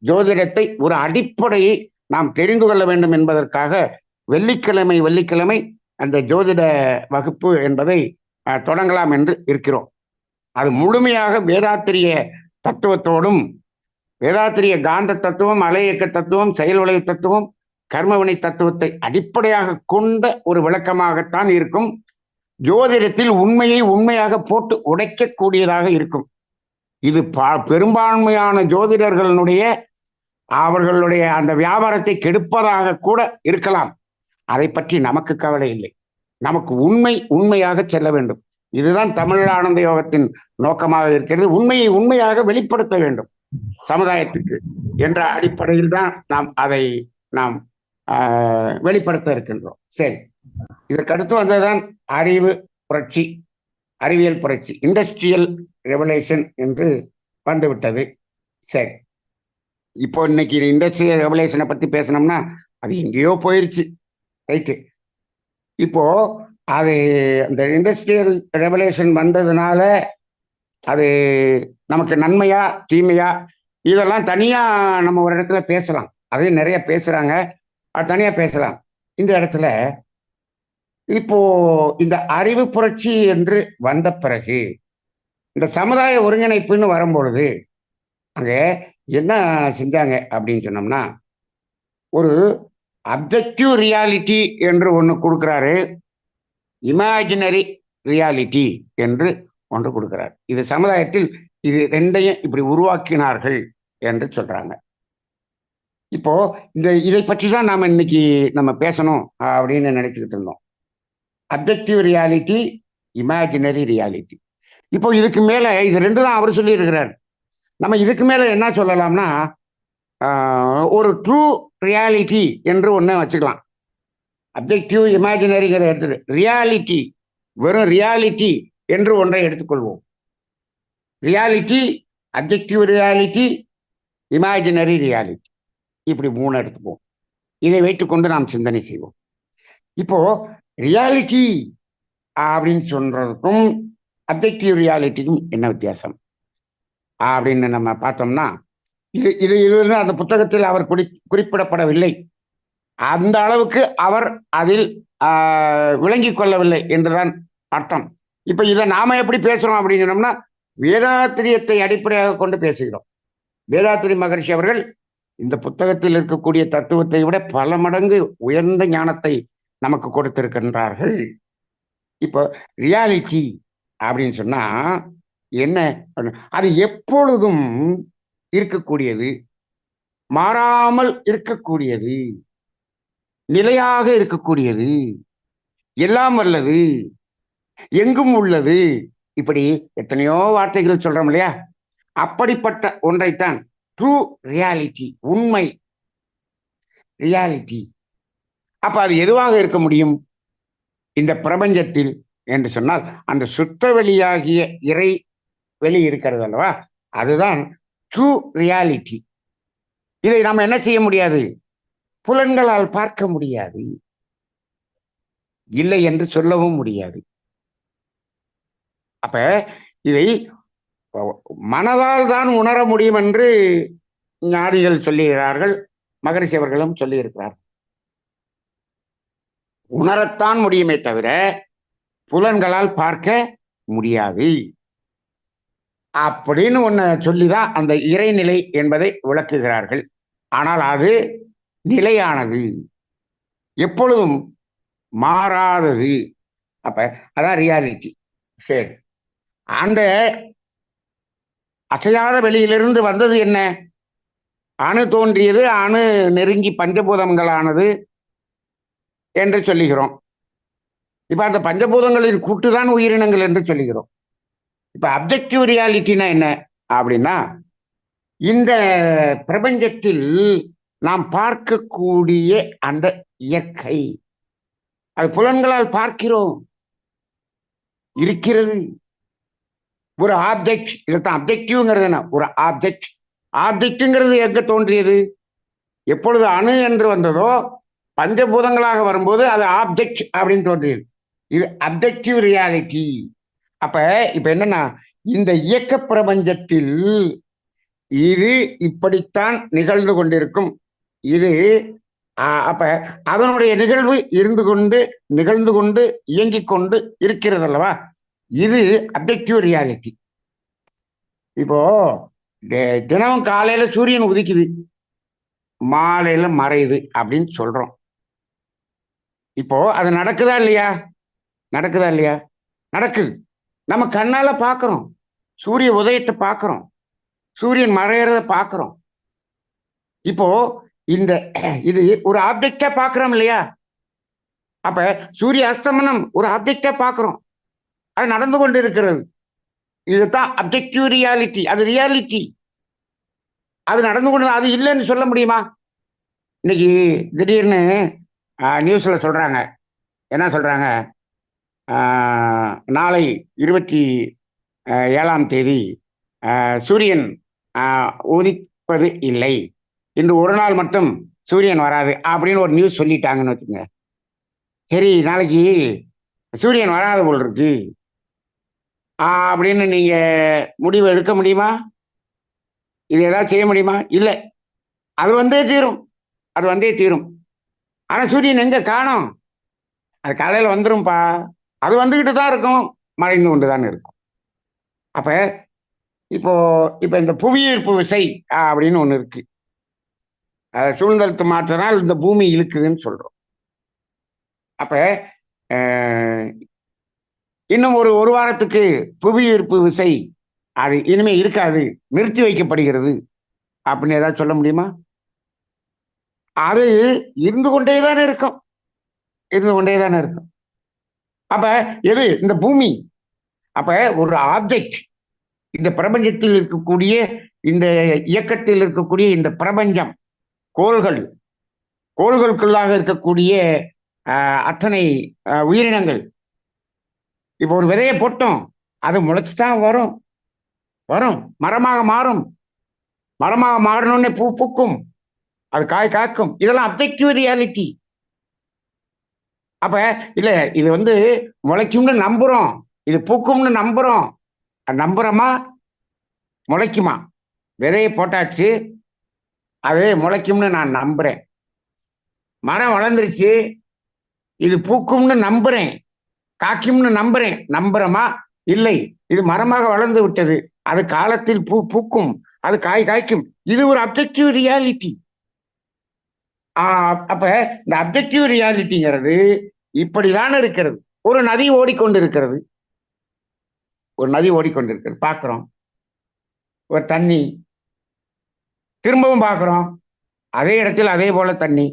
ஜோதிடத்தை, ஒரு அடிப்படையை நாம் தெரிந்து கொள்ள வேண்டும் என்பதற்காக வெள்ளிக்கிழமை அந்த ஜோதிட வகுப்பு என்பதை தொடங்கலாம் என்று இருக்கிறோம். அது முழுமையாக வேதாத்திரிய தத்துவத்தோடும், வேதாத்திரிய காந்த தத்துவம், அலை இயக்க தத்துவம், செயல் விளைவு தத்துவம், கர்மவினை தத்துவத்தை அடிப்படையாக கொண்ட ஒரு விளக்கமாகத்தான் இருக்கும். ஜோதிடத்தில் உண்மையை உண்மையாக போட்டு உடைக்கக்கூடியதாக இருக்கும். இது பெரும்பான்மையான ஜோதிடர்களுடைய அவர்களுடைய அந்த வியாபாரத்தை கெடுப்பதாக கூட இருக்கலாம். அதை பற்றி நமக்கு கவலை இல்லை. நமக்கு உண்மையாக செல்ல வேண்டும். இதுதான் தமிழ் ஆனந்த யோகத்தின் நோக்கமாக இருக்கிறது. உண்மையை உண்மையாக வெளிப்படுத்த வேண்டும் சமுதாயத்துக்கு என்ற அடிப்படையில் தான் நாம் அதை வெளிப்படுத்த இருக்கின்றோம். சரி, இதற்கடுத்து வந்ததுதான் அறிவு புரட்சி, அறிவியல் புரட்சி, இண்டஸ்ட்ரியல் ரெவல்யூஷன் என்று வந்துவிட்டது. சரி, இப்போ இன்னைக்கு இண்டஸ்ட்ரியல் ரெவல்யூஷனை பத்தி பேசணும்னா அது எங்கேயோ போயிருச்சு. ரைட்டு. இப்போ அது அந்த இண்டஸ்ட்ரியல் ரெவல்யூஷன் வந்ததுனால அது நமக்கு நன்மையா தீமையா இதெல்லாம் தனியா நம்ம ஒரு இடத்துல பேசலாம். அதையும் நிறைய பேசுறாங்க, அது தனியா பேசலாம். இந்த இடத்துல இப்போ இந்த அறிவு புரட்சி என்று வந்த பிறகு இந்த சமுதாய ஒருங்கிணைப்புன்னு வரும்பொழுது அங்க என்ன செஞ்சாங்க அப்படின்னு சொன்னோம்னா, ஒரு அப்ஜெக்டிவ் ரியாலிட்டி என்று ஒன்று கொடுக்குறாரு, இமேஜினரி ரியாலிட்டி என்று ஒன்று கொடுக்கிறார். இது சமுதாயத்தில் இது ரெண்டையும் இப்படி உருவாக்கினார்கள் என்று சொல்றாங்க. இப்போ இதை பற்றி தான் நாம இன்னைக்கு நம்ம பேசணும் அப்படின்னு நினைச்சுக்கிட்டு இருந்தோம். Objective reality, imaginary reality. இப்போ இதுக்கு மேல இது ரெண்டு தான் அவர் சொல்லி இருக்கிறார். நம்ம இதுக்கு மேல என்ன சொல்லலாம்னா, ஒரு ட்ரூ ரியாலிட்டி என்று ஒன்று வச்சுக்கலாம். அப்ஜெக்டிவ் இமேஜினரிங்கிற எடுத்துட்டு ரியாலிட்டி, வெறும் ரியாலிட்டி என்று ஒன்றை எடுத்துக்கொள்வோம். Reality objective reality, imaginary reality, இப்படி 3 எடுத்துப்போம். இதை வைத்துக்கொண்டு நாம் சிந்தனை செய்வோம். இப்போ ரியாலிட்டி அப்படின்னு சொல்றதுக்கும் அப்ஜெக்டிவ் ரியாலிட்டிக்கும் என்ன வித்தியாசம் அப்படின்னு நம்ம பார்த்தோம்னா, இது அந்த புத்தகத்தில் அவர் குறிப்பிடப்படவில்லை. அந்த அளவுக்கு அவர் அதில் விளங்கிக் கொள்ளவில்லை என்றுதான் அர்த்தம். இப்ப இதை நாம எப்படி பேசுறோம் அப்படின்னு சொன்னோம்னா, வேதாத்திரியத்தை அடிப்படையாக கொண்டு பேசுகிறோம். வேதாத்திரி மகரிஷி அவர்கள் இந்த புத்தகத்தில் இருக்கக்கூடிய தத்துவத்தை விட பல மடங்கு உயர்ந்த ஞானத்தை நமக்கு கொடுத்திருக்கின்றார்கள். இப்போ ரியாலிட்டி அப்படின்னு சொன்னா என்ன? அது எப்பொழுதும் இருக்கக்கூடியது, மாறாமல் இருக்கக்கூடியது, நிலையாக இருக்கக்கூடியது, எல்லாம் வல்லது, எங்கும் உள்ளது, இப்படி எத்தனையோ வார்த்தைகள் சொல்றோம் இல்லையா? அப்படிப்பட்ட ஒன்றைத்தான் ட்ரூ ரியாலிட்டி, உண்மை ரியாலிட்டி. அப்ப அது எதுவாக இருக்க முடியும் இந்த பிரபஞ்சத்தில் என்று சொன்னால், அந்த சுற்றவெளியாகிய இறை வெளி இருக்கிறது அல்லவா, அதுதான் ட்ரூ ரியாலிட்டி. இதை நாம் என்ன செய்ய முடியாது? புலன்களால் பார்க்க முடியாது, இல்லை என்று சொல்லவும் முடியாது. அப்ப இதை மனதால் தான் உணர முடியும் என்று ஞானிகள் சொல்லுகிறார்கள், மகரிஷி அவர்களும் சொல்லியிருக்கிறார். உணரத்தான் முடியுமே தவிர புலன்களால் பார்க்க முடியாது அப்படின்னு ஒன்ன சொல்லிதான் அந்த இறைநிலை என்பதை விளக்குகிறார்கள். ஆனால் அது நிலையானது, எப்பொழுதும் மாறாதது. அப்ப அதான் ரியாலிட்டி. சரி, அந்த அசையாத வெளியிலிருந்து வந்தது என்ன? அணு தோன்றியது, அணு நெருங்கி பஞ்சபூதங்களானது என்று சொல்லுகிறோம். இப்ப அந்த பஞ்சபூதங்களின் கூட்டுதான் உயிரினங்கள் என்று சொல்லுகிறோம். இப்ப அப்ஜெக்டிவ் ரியாலிட்டினா என்ன அப்படின்னா, இந்த பிரபஞ்சத்தில் நாம் பார்க்கக்கூடிய அந்த இயற்கை, அது புலன்களால் பார்க்கிறோம், இருக்கிறது. ஒரு ஆப்ஜெக்ட், இதைத்தான் அப்ஜெக்டிவ்ங்கிறது. என்ன ஒரு ஆப்ஜெக்ட்? ஆப்ஜெக்ட்ங்கிறது எங்க தோன்றியது? எப்பொழுது அணு என்று வந்ததோ, பஞ்சபூதங்களாக வரும்போது அது ஆப்ஜெக்ட் அப்படின்னு தோன்றியது. இது அப்ஜெக்டிவ் ரியாலிட்டி. அப்ப இப்ப என்னன்னா, இந்த இயக்க பிரபஞ்சத்தில் இது இப்படித்தான் நிகழ்ந்து கொண்டிருக்கும். இது அப்ப அதனுடைய நிகழ்வு நிகழ்ந்து கொண்டு இயங்கிக் கொண்டு இருக்கிறது அல்லவா, இது அப்ஜெக்டிவ் ரியாலிட்டி. இப்போ தினமும் காலையில சூரியன் உதிக்குது, மாலையில மறையுது அப்படின்னு சொல்றோம். இப்போ அது நடக்குதா இல்லையா? நடக்குதா இல்லையா? நடக்குது. நம்ம கண்ணால பாக்குறோம், சூரிய உதயத்தை பாக்குறோம், சூரியன் மறையறத பாக்குறோம். இப்போ இந்த இது ஒரு ஆப்ஜெக்டா பாக்குறோம் இல்லையா? அப்ப சூரிய அஸ்தமனம் ஒரு ஆப்ஜெக்டா பாக்குறோம், அது நடந்து கொண்டு இருக்கிறது. இதுதான் அப்ஜெக்டிவ் ரியாலிட்டி. அது ரியாலிட்டி, அது நடந்து கொண்டு, அது இல்லைன்னு சொல்ல முடியுமா? இன்னைக்கு திடீர்னு நியூஸ்ல சொல்றாங்க, என்ன சொல்றாங்க? நாளை 27ஆம் தேதி சூரியன் உதிப்பது இல்லை, இன்று ஒரு நாள் மட்டும் சூரியன் வராது அப்படின்னு ஒரு நியூஸ் சொல்லிட்டாங்கன்னு வச்சுங்க. சரி, நாளைக்கு சூரியன் வராது போல் இருக்கு அப்படின்னு நீங்க முடிவு எடுக்க முடியுமா? இது ஏதாவது செய்ய முடியுமா? இல்லை, அது வந்தே தீரும், அது வந்தே தீரும். ஆனா சூரியன் எங்க காணோம்? அது காலையில வந்துரும்பா, அது வந்துகிட்டு தான் இருக்கும், மறைந்து கொண்டுதான் இருக்கும். அப்ப இப்போ இப்ப இந்த புவியீர்ப்பு விசை அப்படின்னு ஒண்ணு இருக்கு. சூழ்நிலத்து மாற்றினால் இந்த பூமி இழுக்குதுன்னு சொல்றோம். அப்ப இன்னும் ஒரு வாரத்துக்கு புவியீர்ப்பு விசை அது இனிமே இருக்காது, நிறுத்தி வைக்கப்படுகிறது அப்படின்னு ஏதாவது சொல்ல முடியுமா? அது இருந்து கொண்டேதானே இருக்கும், இருந்து கொண்டேதானே இருக்கும். அப்ப எது இந்த பூமி? அப்ப ஒரு ஆப்ஜெக்ட், இந்த பிரபஞ்சத்தில் இருக்கக்கூடிய, இந்த இயக்கத்தில் இருக்கக்கூடிய இந்த பிரபஞ்சம், கோள்களுக்குள்ளாக இருக்கக்கூடிய அத்தனை உயிரினங்கள். இப்போ ஒரு விதையை போட்டோம், அது முளைச்சுதான் வரும். வரும், மரமாக மாறும், மரமாக மாறணும்னே பூ பூக்கும், அது காய் காக்கும். இதெல்லாம் அப்ஜெக்டிவ் ரியாலிட்டி. அப்ப இல்ல, இது முளைக்கும்னு நம்புறோம், இது பூக்கும்னு நம்புறோம். நம்புறோமா? முளைக்குமா? விதையை போட்டாச்சு, அது முளைக்கும்னு நான் நம்புறேன். மரம் வளர்ந்துருச்சு, இது பூக்கும்னு நம்புறேன், காய்க்கும்னு நம்புறேன். நம்புறோமா? இல்லை, இது மரமாக வளர்ந்து விட்டது, அது காலத்தில் பூ பூக்கும், அது காய் காய்க்கும். இது ஒரு அப்ஜெக்டிவ் ரியாலிட்டி. அப்ப இந்த அப்ஜெக்டிவ் ரியாலிட்டிங்கிறது இப்படிதான் இருக்கிறது. ஒரு நதி ஓடிக்கொண்டிருக்கிறது, ஒரு நதி ஓடிக்கொண்டிருக்கிறது, பார்க்கிறோம். ஒரு தண்ணி, திரும்பவும் பார்க்கிறோம், அதே இடத்தில் அதே போல தண்ணி.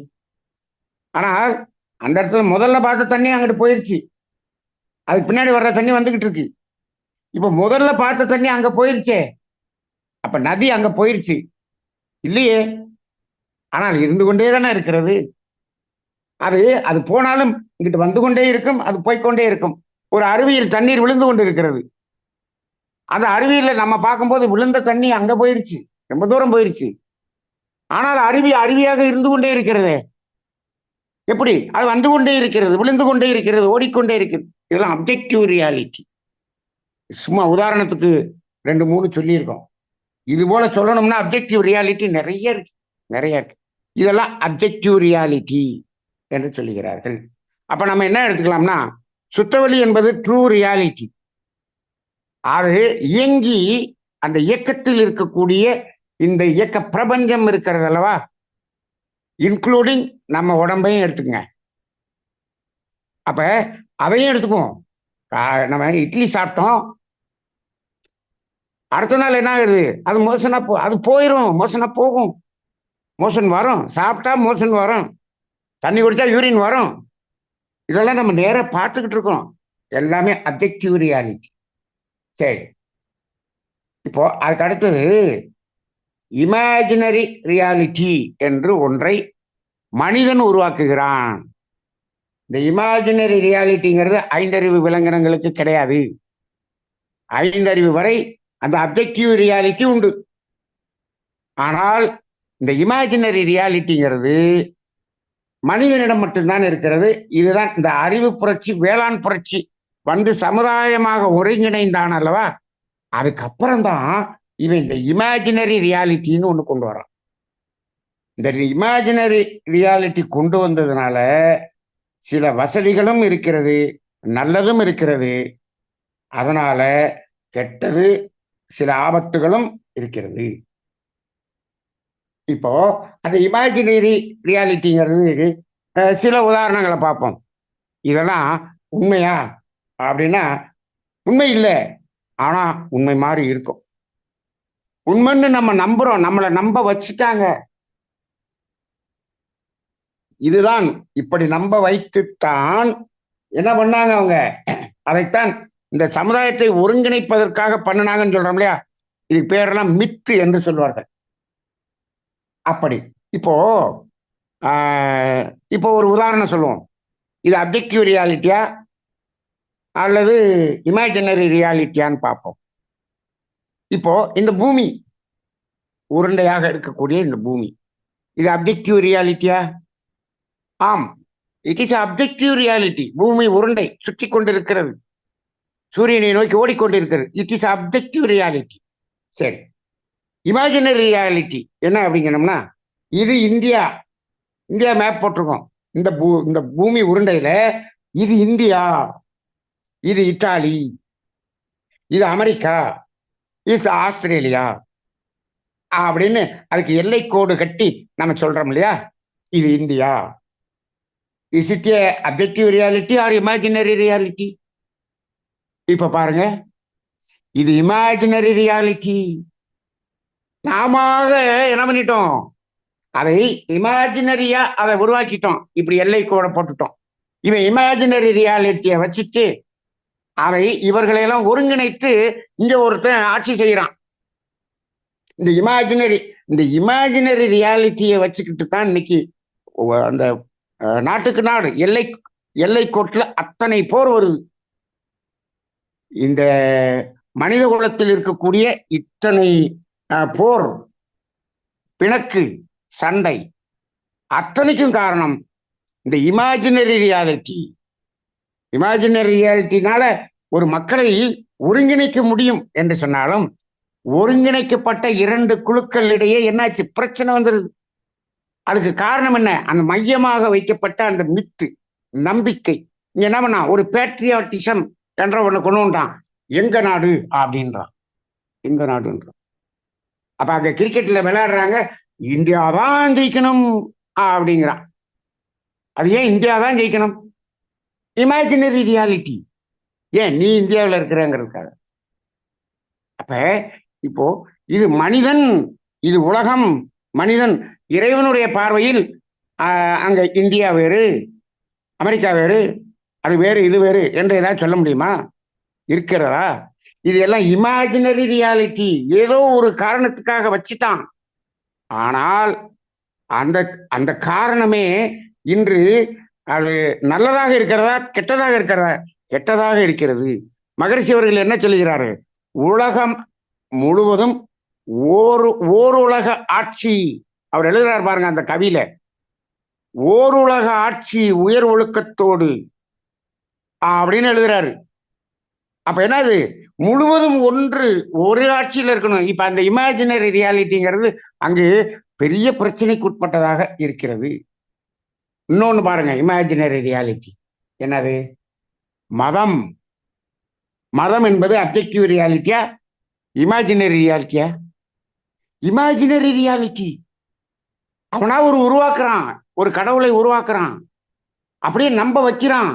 ஆனால் அந்த இடத்துல முதல்ல பார்த்த தண்ணி அங்கிட்டு போயிருச்சு, அதுக்கு பின்னாடி வர்ற தண்ணி வந்துகிட்டு இருக்கு. இப்ப முதல்ல பார்த்த தண்ணி அங்க போயிருச்சே, அப்ப நதி அங்க போயிருச்சு இல்லையே? ஆனால் இருந்து கொண்டே தானே இருக்கிறது. அது அது போனாலும் இங்கிட்டு வந்து கொண்டே இருக்கும், அது போய்கொண்டே இருக்கும். ஒரு அருவியில் தண்ணீர் விழுந்து கொண்டு இருக்கிறது, அந்த அருவியில நம்ம பார்க்கும்போது விழுந்த தண்ணி அங்க போயிருச்சு, ரொம்ப தூரம் போயிருச்சு. ஆனால் அருவி அருவியாக இருந்து கொண்டே இருக்கிறது. எப்படி? அது வந்து கொண்டே இருக்கிறது, விழுந்து கொண்டே இருக்கிறது, ஓடிக்கொண்டே இருக்கிறது. இதெல்லாம் அப்ஜெக்டிவ் ரியாலிட்டி. சும்மா உதாரணத்துக்கு 2 3 சொல்லியிருக்கோம். இது போல சொல்லணும்னா அப்ஜெக்டிவ் ரியாலிட்டி நிறைய இருக்கு, நிறைய இருக்கு. இதெல்லாம் அப்ஜெக்டிவ் ரியாலிட்டி என்று சொல்லுகிறார்கள். அப்ப நம்ம என்ன எடுத்துக்கலாம்னா, சுத்தவெளி என்பது ட்ரூ ரியாலிட்டி. அது இயங்கி அந்த இயக்கத்தில் இருக்கக்கூடிய இந்த இயக்க பிரபஞ்சம் இருக்கிறது அல்லவா, இன்க்ளூடிங் நம்ம உடம்பையும் எடுத்துக்கங்க. அப்ப அதையும் எடுத்துக்குவோம். நம்ம இட்லி சாப்பிட்டோம், அடுத்த நாள் என்ன ஆகுது? அது மோசனா அது போயிடும், மோசனா போகும், மோஷன் வரும், சாப்பிட்டா மோஷன் வரும், தண்ணி குடிச்சா யூரின் வரும். இதெல்லாம் நம்ம நேர பார்த்துக்கிட்டு இருக்கோம். எல்லாமே அப்ஜெக்டிவ் ரியாலிட்டி. சரி, இப்போ அதுக்கு அடுத்தது இமேஜினரி ரியாலிட்டி என்று ஒன்றை மனிதன் உருவாக்குகிறான். இந்த இமேஜினரி ரியாலிட்டிங்கிறது 5 அறிவு விலங்கினங்களுக்கு கிடையாது. 5 அறிவு வரை அந்த அப்ஜெக்டிவ் ரியாலிட்டி உண்டு. ஆனால் இந்த இமேஜினரி ரியாலிட்டிங்கிறது மனிதனிடம் மட்டும்தான் இருக்கிறது. இதுதான் இந்த அறிவு புரட்சி, வேளாண் புரட்சி சமுதாயமாக ஒருங்கிணைந்தான் அல்லவா, அதுக்கப்புறம் தான் இவன் இந்த இமேஜினரி ரியாலிட்டின்னு ஒண்ணு கொண்டு வரான். இந்த இமேஜினரி ரியாலிட்டி கொண்டு வந்ததுனால சில வசதிகளும் இருக்கிறது, நல்லதும் இருக்கிறது, அதனால கெட்டது சில ஆபத்துகளும் இருக்கிறது. இப்போ அந்த இமேஜினரி ரியாலிட்டிங்கிறது சில உதாரணங்களை பார்ப்போம். இதெல்லாம் உண்மையா அப்படின்னா உண்மை இல்லை, ஆனா உண்மை மாதிரி இருக்கும். உண்மைன்னு நம்ம நம்புறோம், நம்மளை நம்ப வச்சுட்டாங்க. இதுதான், இப்படி நம்ப வைத்துத்தான் என்ன பண்ணாங்க அவங்க? அதைத்தான் இந்த சமுதாயத்தை ஒருங்கிணைப்பதற்காக பண்ணினாங்கன்னு சொல்றோம் இல்லையா, இது பேரெல்லாம் மித்து என்று சொல்வார்கள். அப்படி இப்போ இப்போ ஒரு உதாரணம் சொல்லுவோம். இது அப்ஜெக்டிவ் ரியாலிட்டியா அல்லது இமேஜினரி ரியாலிட்டியான்னு பார்ப்போம். இப்போ இந்த பூமி, உருண்டையாக இருக்கக்கூடிய இந்த பூமி, இது அப்ஜெக்டிவ் ரியாலிட்டியா? ஆம், இட் இஸ் அப்ஜெக்டிவ் ரியாலிட்டி. பூமி உருண்டை, சுற்றி கொண்டிருக்கிறது, சூரியனை நோக்கி ஓடிக்கொண்டிருக்கிறது. It is objective reality. சரி, இமேஜினரி ரியாலிட்டி என்ன அப்படிங்கணும்னா, இது இந்தியா, இந்தியா மேப் போட்டிருக்கோம். இந்த பூமி உருண்டையில இது இந்தியா, இது இத்தாலி, இது அமெரிக்கா, இது ஆஸ்திரேலியா அப்படின்னு அதுக்கு எல்லை கோடு கட்டி நம்ம சொல்றோம் இல்லையா, இது India. Is it a objective reality or imaginary reality? இப்ப பாருங்க, இது இமேஜினரி ரியாலிட்டி. நாம என்ன பண்ணிட்டோம்? அதை இமேஜினரியா அதை உருவாக்கிட்டோம், இப்படி எல்லை கோட போட்டுட்டோம். இவன் இமேஜினரி ரியாலிட்டியை வச்சுட்டு அதை இவர்களையெல்லாம் ஒருங்கிணைத்து இங்க ஒருத்தன் ஆட்சி செய்யறான். இந்த இமேஜினரி ரியாலிட்டியை வச்சுக்கிட்டு தான் இன்னைக்கு அந்த நாட்டுக்கு நாடு எல்லை கோட்டில் அத்தனை போர் வருது. இந்த மனித குலத்தில் இருக்கக்கூடிய இத்தனை போர், பிணக்கு, சண்டை அத்தனைக்கும் காரணம் இந்த இமேஜினரி ரியாலிட்டி. இமேஜினரி ரியாலிட்டினால ஒரு மக்களை ஒருங்கிணைக்க முடியும் என்று சொன்னாலும், ஒருங்கிணைக்கப்பட்ட இரண்டு குழுக்கள் இடையே என்னாச்சு? பிரச்சனை வந்துருது. அதுக்கு காரணம் என்ன? அந்த மையமாக வைக்கப்பட்ட அந்த மித்து, நம்பிக்கை. இங்க என்ன பண்ணா? ஒரு பேட்ரியாட்டிசம் என்ற ஒண்ணு கொண்டு வந்தான். எங்க நாடு அப்படின்றான், எங்க நாடுன்றான். அப்ப அங்க கிரிக்கெட்ல விளையாடுறாங்க, இந்தியா தான் ஜெயிக்கணும் அப்படிங்கிறான். அது ஏன் இந்தியா தான் ஜெயிக்கணும்? Imaginary reality. ஏன் நீ இந்தியாவில் இருக்கிறங்கிறதுக்காக. அப்ப இப்போ இது மனிதன், இது உலகம், மனிதன். இறைவனுடைய பார்வையில் அங்க இந்தியா வேறு, அமெரிக்கா வேறு, அது வேறு, இது வேறு என்று ஏதாவது சொல்ல முடியுமா? இருக்கிறதா? இது எல்லாம் இமேஜினரி ரியாலிட்டி. ஏதோ ஒரு காரணத்துக்காக வச்சுட்டான். ஆனால் அந்த அந்த காரணமே இன்று அது நல்லதாக இருக்கிறதா, கெட்டதாக இருக்கிறதா? கெட்டதாக இருக்கிறது. மகரிஷி அவர்கள் என்ன சொல்லுகிறாரு? உலகம் முழுவதும் ஓருலக ஆட்சி. அவர் எழுதுறாரு பாருங்க அந்த கவியில, ஓருலக ஆட்சி உயர் ஒழுக்கத்தோடு அப்படின்னு எழுதுறாரு. அப்ப என்னது? முழுவதும் ஒன்று, ஒரு ஆட்சியில் இருக்கணும். இப்ப அந்த இமேஜினரி ரியாலிட்டிங்கிறது அங்கு பெரிய பிரச்சனைக்கு உட்பட்டதாக இருக்கிறது. இன்னொன்னு பாருங்க, இமேஜினரி ரியாலிட்டி என்னது? மதம். மதம் என்பது அப்ஜெக்டிவ் ரியாலிட்டியா, இமேஜினரி ரியாலிட்டியா? Imaginary reality. அவனா உருவாக்குறான், ஒரு கடவுளை உருவாக்குறான், அப்படியே நம்ப வைக்கிறான்,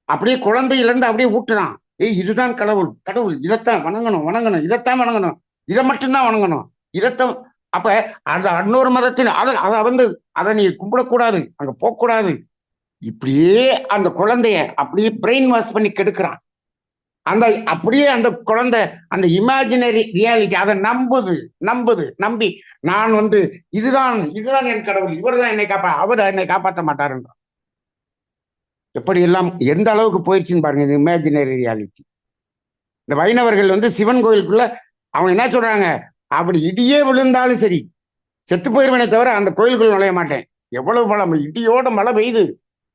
அப்படியே குழந்தையிலிருந்து அப்படியே ஊட்டுறான். இதுதான் கடவுள், கடவுள் இதைத்தான் வணங்கணும், வணங்கணும், இதைத்தான் வணங்கணும், இதை மட்டும்தான் வணங்கணும், இதைத்தான். அப்ப அந்த இன்னொரு மதத்தின் அதை வந்து அதை நீ கும்பிடக்கூடாது, அங்க போகக்கூடாது. இப்படியே அந்த குழந்தைய அப்படியே பிரெயின் வாஷ் பண்ணி கெடுக்கிறான். அந்த அப்படியே அந்த குழந்தை அந்த இமேஜினரி ரியாலிட்டி அதை நம்பி நான் வந்து இதுதான் என் கடவுள், இவர் தான் என்னை அவர் என்னை காப்பாற்ற மாட்டாருன்றான். எப்படி எல்லாம் எந்த அளவுக்கு போயிடுச்சுன்னு பாருங்க இந்த இமேஜினரி ரியாலிட்டி. இந்த வைணவர்கள் வந்து சிவன் கோயிலுக்குள்ள அவங்க என்ன சொல்றாங்க? அப்படி இடியே விழுந்தாலும் சரி செத்து போயிருவனே தவிர அந்த கோயிலுக்குள்ள நுழைய மாட்டேன். எவ்வளவு மழை, இடியோட மழை பெய்யுது,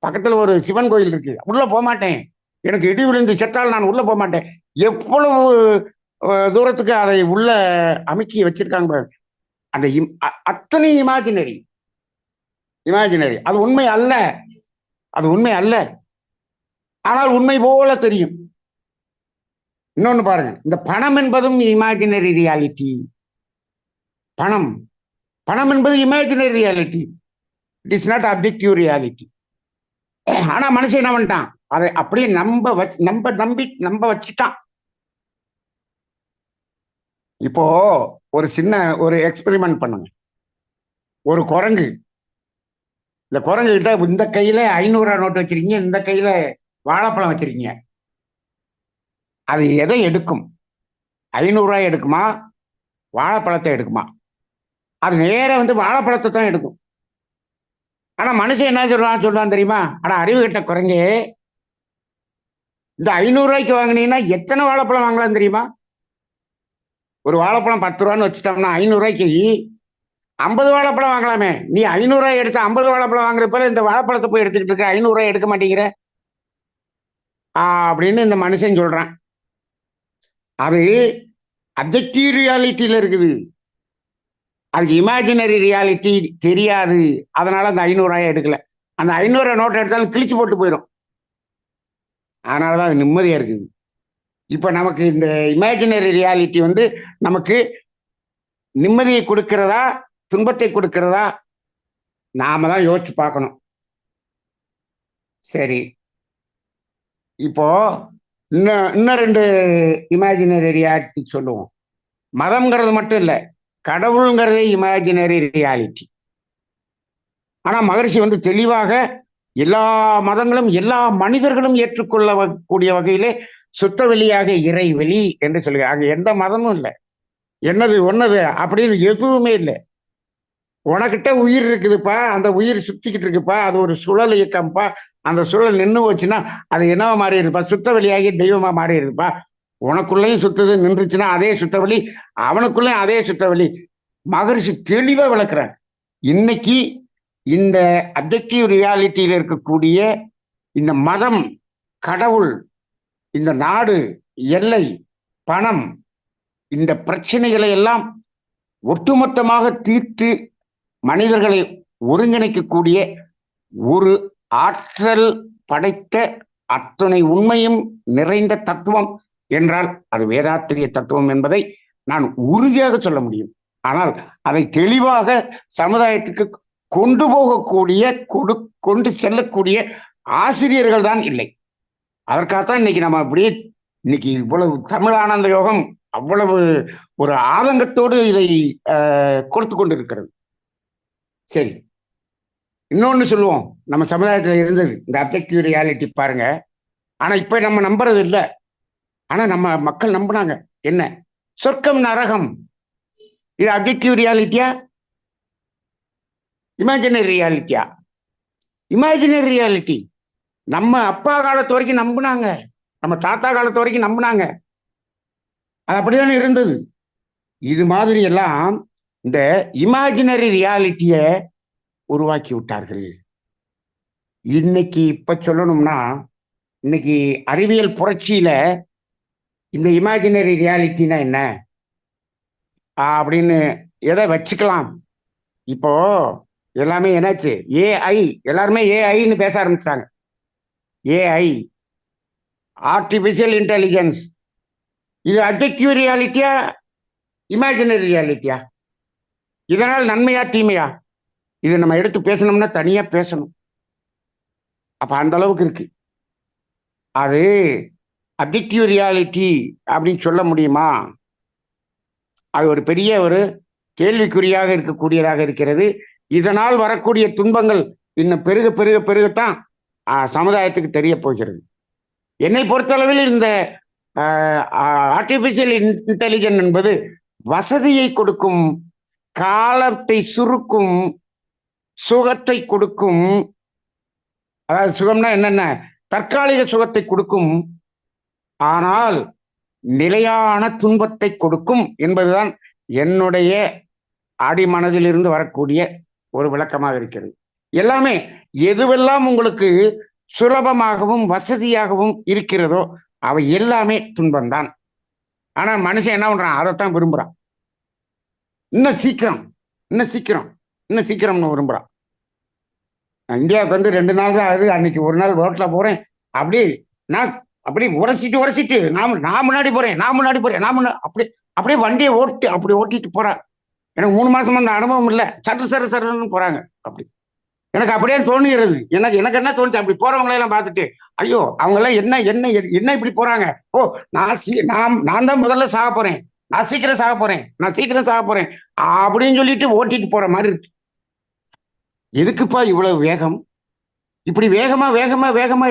பக்கத்துல ஒரு சிவன் கோயில் இருக்கு, உள்ள போக மாட்டேன், எனக்கு இடி விழுந்து செத்தால் நான் உள்ள போக மாட்டேன். எவ்வளவு தூரத்துக்கு அதை உள்ள அமைக்கி வச்சிருக்காங்க. அந்த அத்தனை இமேஜினரி. அது உண்மை அல்ல, அது உண்மை அல்ல, ஆனால் உண்மை போல தெரியும். இன்னொன்னு பாருங்க, இந்த பணம் என்பதும் இமேஜினரி ரியாலிட்டி. பணம் என்பது imaginary reality, it is not objective reality. ஆனா மனுஷன் என்ன பண்ணிட்டான்? அதை அப்படியே நம்ப வச்சுட்டான். இப்போ ஒரு சின்ன ஒரு எக்ஸ்பெரிமெண்ட் பண்ணுங்க. ஒரு குரங்கு, இந்த குரங்கு கிட்ட இந்த கையில 500 நோட்டு வச்சிருக்கீங்க, இந்த கையில வாழைப்பழம் வச்சிருக்கீங்க. அது எதை எடுக்கும்? 500 எடுக்குமா, வாழைப்பழத்தை எடுக்குமா? அது நேரம் வந்து வாழைப்பழத்தை தான் எடுக்கும். ஆனா மனுஷன் என்ன சொல்லுவான் தெரியுமா? ஆனா அறிவு கட்ட குரங்கே, இந்த 500 வாங்கினீங்கன்னா எத்தனை வாழைப்பழம் வாங்கலாம் தெரியுமா? ஒரு வாழைப்பழம் 10 ரூபான்னு வச்சுட்டோம்னா 500 50 வாழைப்பழம் வாங்கலாமே. நீ 500 எடுத்து 50 வாழைப்பழம் வாங்குறப்ப இந்த வாழைப்பழத்தை போய் எடுத்துக்கிட்டு இருக்க, 500 எடுக்க மாட்டேங்கிற அப்படின்னு இந்த மனுஷன் சொல்றான். அது அப்ஜெக்டிவ் ரியாலிட்டியில இருக்குது, அதுக்கு இமேஜினரி ரியாலிட்டி தெரியாது. அதனால அந்த 500 எடுக்கல. அந்த 500 நோட்டை எடுத்தாலும் கிழிச்சு போட்டு போயிடும். அதனாலதான் அது நிம்மதியா இருக்குது. இப்ப நமக்கு இந்த இமேஜினரி ரியாலிட்டி வந்து நமக்கு நிம்மதியை கொடுக்கிறதா, துன்பத்தை கொடுக்கிறதா? நாம தான் யோசிச்சு பார்க்கணும். சரி, இப்போ இன்னும் 2 இமேஜினரி ரியாலிட்டி சொல்லுவோம். மதம்ங்கிறது மட்டும் இல்லை, கடவுளுங்கிறதே இமேஜினரி ரியாலிட்டி. ஆனா மகரிஷி வந்து தெளிவாக எல்லா மதங்களும் எல்லா மனிதர்களும் ஏற்றுக்கொள்ளக்கூடிய வகையிலே சுத்த வெளியாக இறைவெளி என்று சொல்லுங்க. அங்க எந்த மதமும் இல்லை, என்னது ஒன்னது அப்படின்னு எதுவுமே இல்லை. உனக்கிட்ட உயிர் இருக்குதுப்பா, அந்த உயிர் சுத்திக்கிட்டு இருக்குப்பா, அது ஒரு சுழல் இயக்கம்ப்பா. அந்த சுழல் நின்று போச்சுன்னா அது என்னவா மாறி இருப்பா? சுத்த வெளியாகி தெய்வமா மாறி இருப்பா. உனக்குள்ளேயும் சுத்துது நின்றுச்சுன்னா அதே சுத்த வழி, அவனுக்குள்ளேயும் அதே சுத்த வழி. மகரிஷி தெளிவா விளக்குறார். இன்னைக்கு இந்த அப்ஜெக்டிவ் ரியாலிட்டியில இருக்கக்கூடிய இந்த மதம், கடவுள், இந்த நாடு, எல்லை, பணம், இந்த பிரச்சனைகளை எல்லாம் ஒட்டுமொத்தமாக தீர்த்து மனிதர்களை ஒருங்கிணைக்கக்கூடிய ஒரு ஆற்றல் படைத்த அத்தனை உண்மையும் நிறைந்த தத்துவம் என்றால் அது வேதாத்திரிய தத்துவம் என்பதை நான் உறுதியாக சொல்ல முடியும். ஆனால் அதை தெளிவாக சமுதாயத்துக்கு கொண்டு போகக்கூடிய, கொண்டு செல்லக்கூடிய ஆசிரியர்கள் தான் இல்லை. அதற்காகத்தான் இன்னைக்கு நம்ம அப்படியே இன்னைக்கு இவ்வளவு தமிழ் ஆனந்த யோகம் அவ்வளவு ஒரு ஆதங்கத்தோடு இதை கொடுத்து கொண்டு இருக்கிறது. சரி, இன்னொன்னு சொல்லுவோம். நம்ம சமுதாயத்தில் இருந்தது இந்த அப்ஜெக்டிவ் ரியாலிட்டி பாருங்க. ஆனா இப்ப நம்ம நம்புறது இல்லை. ஆனா நம்ம மக்கள் நம்பினாங்க. என்ன? சொர்க்கம் நரகம். இது அப்ஜெக்டிவ் ரியாலிட்டியா, இமேஜினரி ரியாலிட்டியா? Imaginary reality. நம்ம அப்பா காலத்து வரைக்கும் நம்பினாங்க, நம்ம தாத்தா காலத்து வரைக்கும் நம்பினாங்க. அது அப்படித்தானே இருந்தது. இது மாதிரி எல்லாம் இந்த இமேஜினரி ரியாலிட்டிய உருவாக்கி விட்டார்கள். இன்னைக்கு இப்ப சொல்லணும்னா, இன்னைக்கு அறிவியல் புரட்சியில இந்த இமேஜினரி ரியாலிட்டினா என்ன அப்படின்னு எதை வச்சுக்கலாம். இப்போ எல்லாமே என்னாச்சு? ஏஐ. எல்லாருமே ஏஐன்னு பேச ஆரம்பிச்சிட்டாங்க. AI, artificial intelligence. இது அப்ஜெக்டிவ் ரியாலிட்டியா, இமேஜினரி ரியாலிட்டியா? இதனால் நன்மையா தீமையா? இது நம்ம எடுத்து பேசணும்னா தனியா பேசணும். அப்ப அந்த அளவுக்கு இருக்கு. அது அப்ஜெக்டிவ் ரியாலிட்டி அப்படின்னு சொல்ல முடியுமா? அது ஒரு பெரிய ஒரு கேள்விக்குறியாக இருக்கக்கூடியதாக இருக்கிறது. இதனால் வரக்கூடிய துன்பங்கள் இன்னும் பெருக பெருக பெருகத்தான் சமுதாயத்துக்கு தெரிய போகிறது. என்னை பொறுத்தளவில் இந்த ஆர்டிபிஷியல் இன்டெலிஜென்ஸ் என்பது வசதியை கொடுக்கும், காலத்தை சுருக்கும், சுகத்தை கொடுக்கும். அதாவது சுகம்னா என்னென்ன? தற்காலிக சுகத்தை கொடுக்கும், ஆனால் நிலையான துன்பத்தை கொடுக்கும் என்பதுதான் என்னுடைய அடிமனதிலிருந்து வரக்கூடிய ஒரு விளக்கமாக இருக்கிறது. எல்லாமே எதுவெல்லாம் உங்களுக்கு சுலபமாகவும் வசதியாகவும் இருக்கிறதோ அவை எல்லாமே துன்பம்தான். ஆனா மனுஷன் என்ன பண்றான்? அதைத்தான் விரும்புறான். இன்னும் சீக்கிரம், இன்னும் சீக்கிரம், இன்னும் சீக்கிரம்னு விரும்புறான். இந்தியாவுக்கு வந்து 2 நாள் தான் ஆகுது. அன்னைக்கு ஒரு நாள் ரோட்ல போறேன், அப்படியே நான் அப்படியே உரசிட்டு நான் முன்னாடி போறேன், அப்படியே வண்டியை அப்படி ஓட்டிட்டு போறேன். எனக்கு 3 மாசமா அந்த அனுபவம் இல்லை. சருன்னு போறாங்க. அப்படி எனக்கு அப்படியே தோணுகிறது. எனக்கு என்ன தோணுச்சு, அப்படி போறவங்களெல்லாம் பார்த்துட்டு, ஐயோ அவங்க எல்லாம் என்ன இப்படி போறாங்க? ஓ, நான் தான் முதல்ல சாக போறேன், நான் சீக்கிரம் சாக போறேன் அப்படின்னு சொல்லிட்டு ஓட்டிட்டு போற மாதிரி இருக்கு. எதுக்குப்பா இவ்வளவு வேகம்? இப்படி வேகமா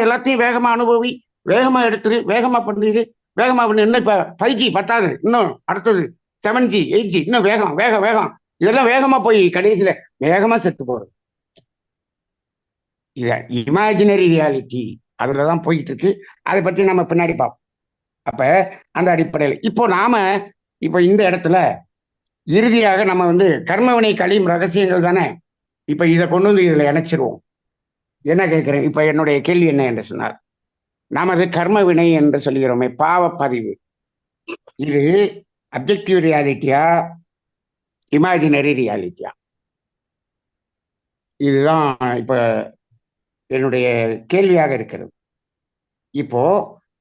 எல்லாத்தையும் வேகமா அனுபவி, வேகமா எடுத்துரு, வேகமா பண்ணிடு, வேகமா பண்ணு. இன்னும் இப்ப 5G பத்தாது, இன்னும் அடுத்தது 7G 8G, இன்னும் வேகம். இதெல்லாம் வேகமா போய் கடைசியில வேகமா செத்து போறது. இமேஜினரி ரியாலிட்டி அதுலதான் போயிட்டு இருக்கு. அதை பற்றி நம்ம பின்னாடி பார்ப்போம். அப்ப அந்த அடிப்படையில் இப்போ நாம இந்த இடத்துல இறுதியாக நம்ம வந்து கர்மவினை கழியும் ரகசியங்கள் தானே. இப்ப இதை கொண்டு வந்து இதுல இணைச்சிருவோம். என்ன கேட்கிறேன், இப்ப என்னுடைய கேள்வி என்ன என்று சொன்னார், நமது கர்மவினை என்று சொல்கிறோமே, பாவப்பதிவு, இது அப்ஜெக்டிவ் ரியாலிட்டியா, இமேஜினரி ரியாலிட்டியா? இதுதான் இப்ப என்னுடைய கேள்வியாக இருக்கிறது. இப்போ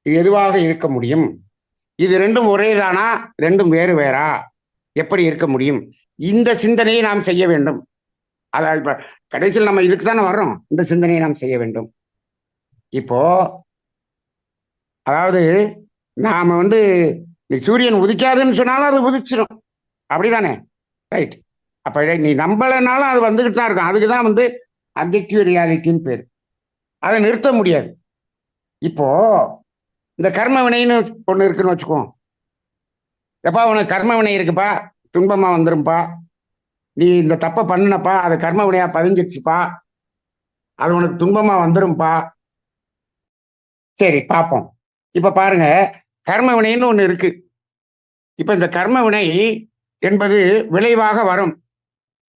எதுவாக இருக்க முடியும்? இது ரெண்டும் ஒரேதானா, ரெண்டும் வேறு வேறா? எப்படி இருக்க முடியும்? இந்த சிந்தனையை நாம் செய்ய வேண்டும். அதாவது இப்ப கடைசியில் நம்ம இதுக்கு தானே வர்றோம். இந்த சிந்தனையை நாம் செய்ய வேண்டும். இப்போ அதாவது நாம வந்து சூரியன் உதிக்காதுன்னு சொன்னாலும் அது உதிச்சிடும், அப்படிதானே? ரைட். அப்ப நீ நம்பலைனாலும் அது வந்துகிட்டு தான் இருக்கும். அதுக்குதான் வந்து அப்ஜெக்டிவ் ரியாலிட்டின்னு பேரு. அதை நிறுத்த முடியாது. இப்போ இந்த கர்ம வினைன்னு ஒண்ணு இருக்குன்னு வச்சுக்குவோம். எப்பா உனக்கு கர்ம வினை இருக்குப்பா, துன்பமா வந்துரும்பா, நீ இந்த தப்பை பண்ணினப்பா, அது கர்ம வினையா பதிஞ்சிருச்சுப்பா, அது உனக்கு துன்பமா வந்துரும்பா. சரி, பார்ப்போம். இப்ப பாருங்க, கர்ம வினைன்னு ஒண்ணு இருக்கு. இப்ப இந்த கர்ம வினை என்பது விளைவாக வரும்.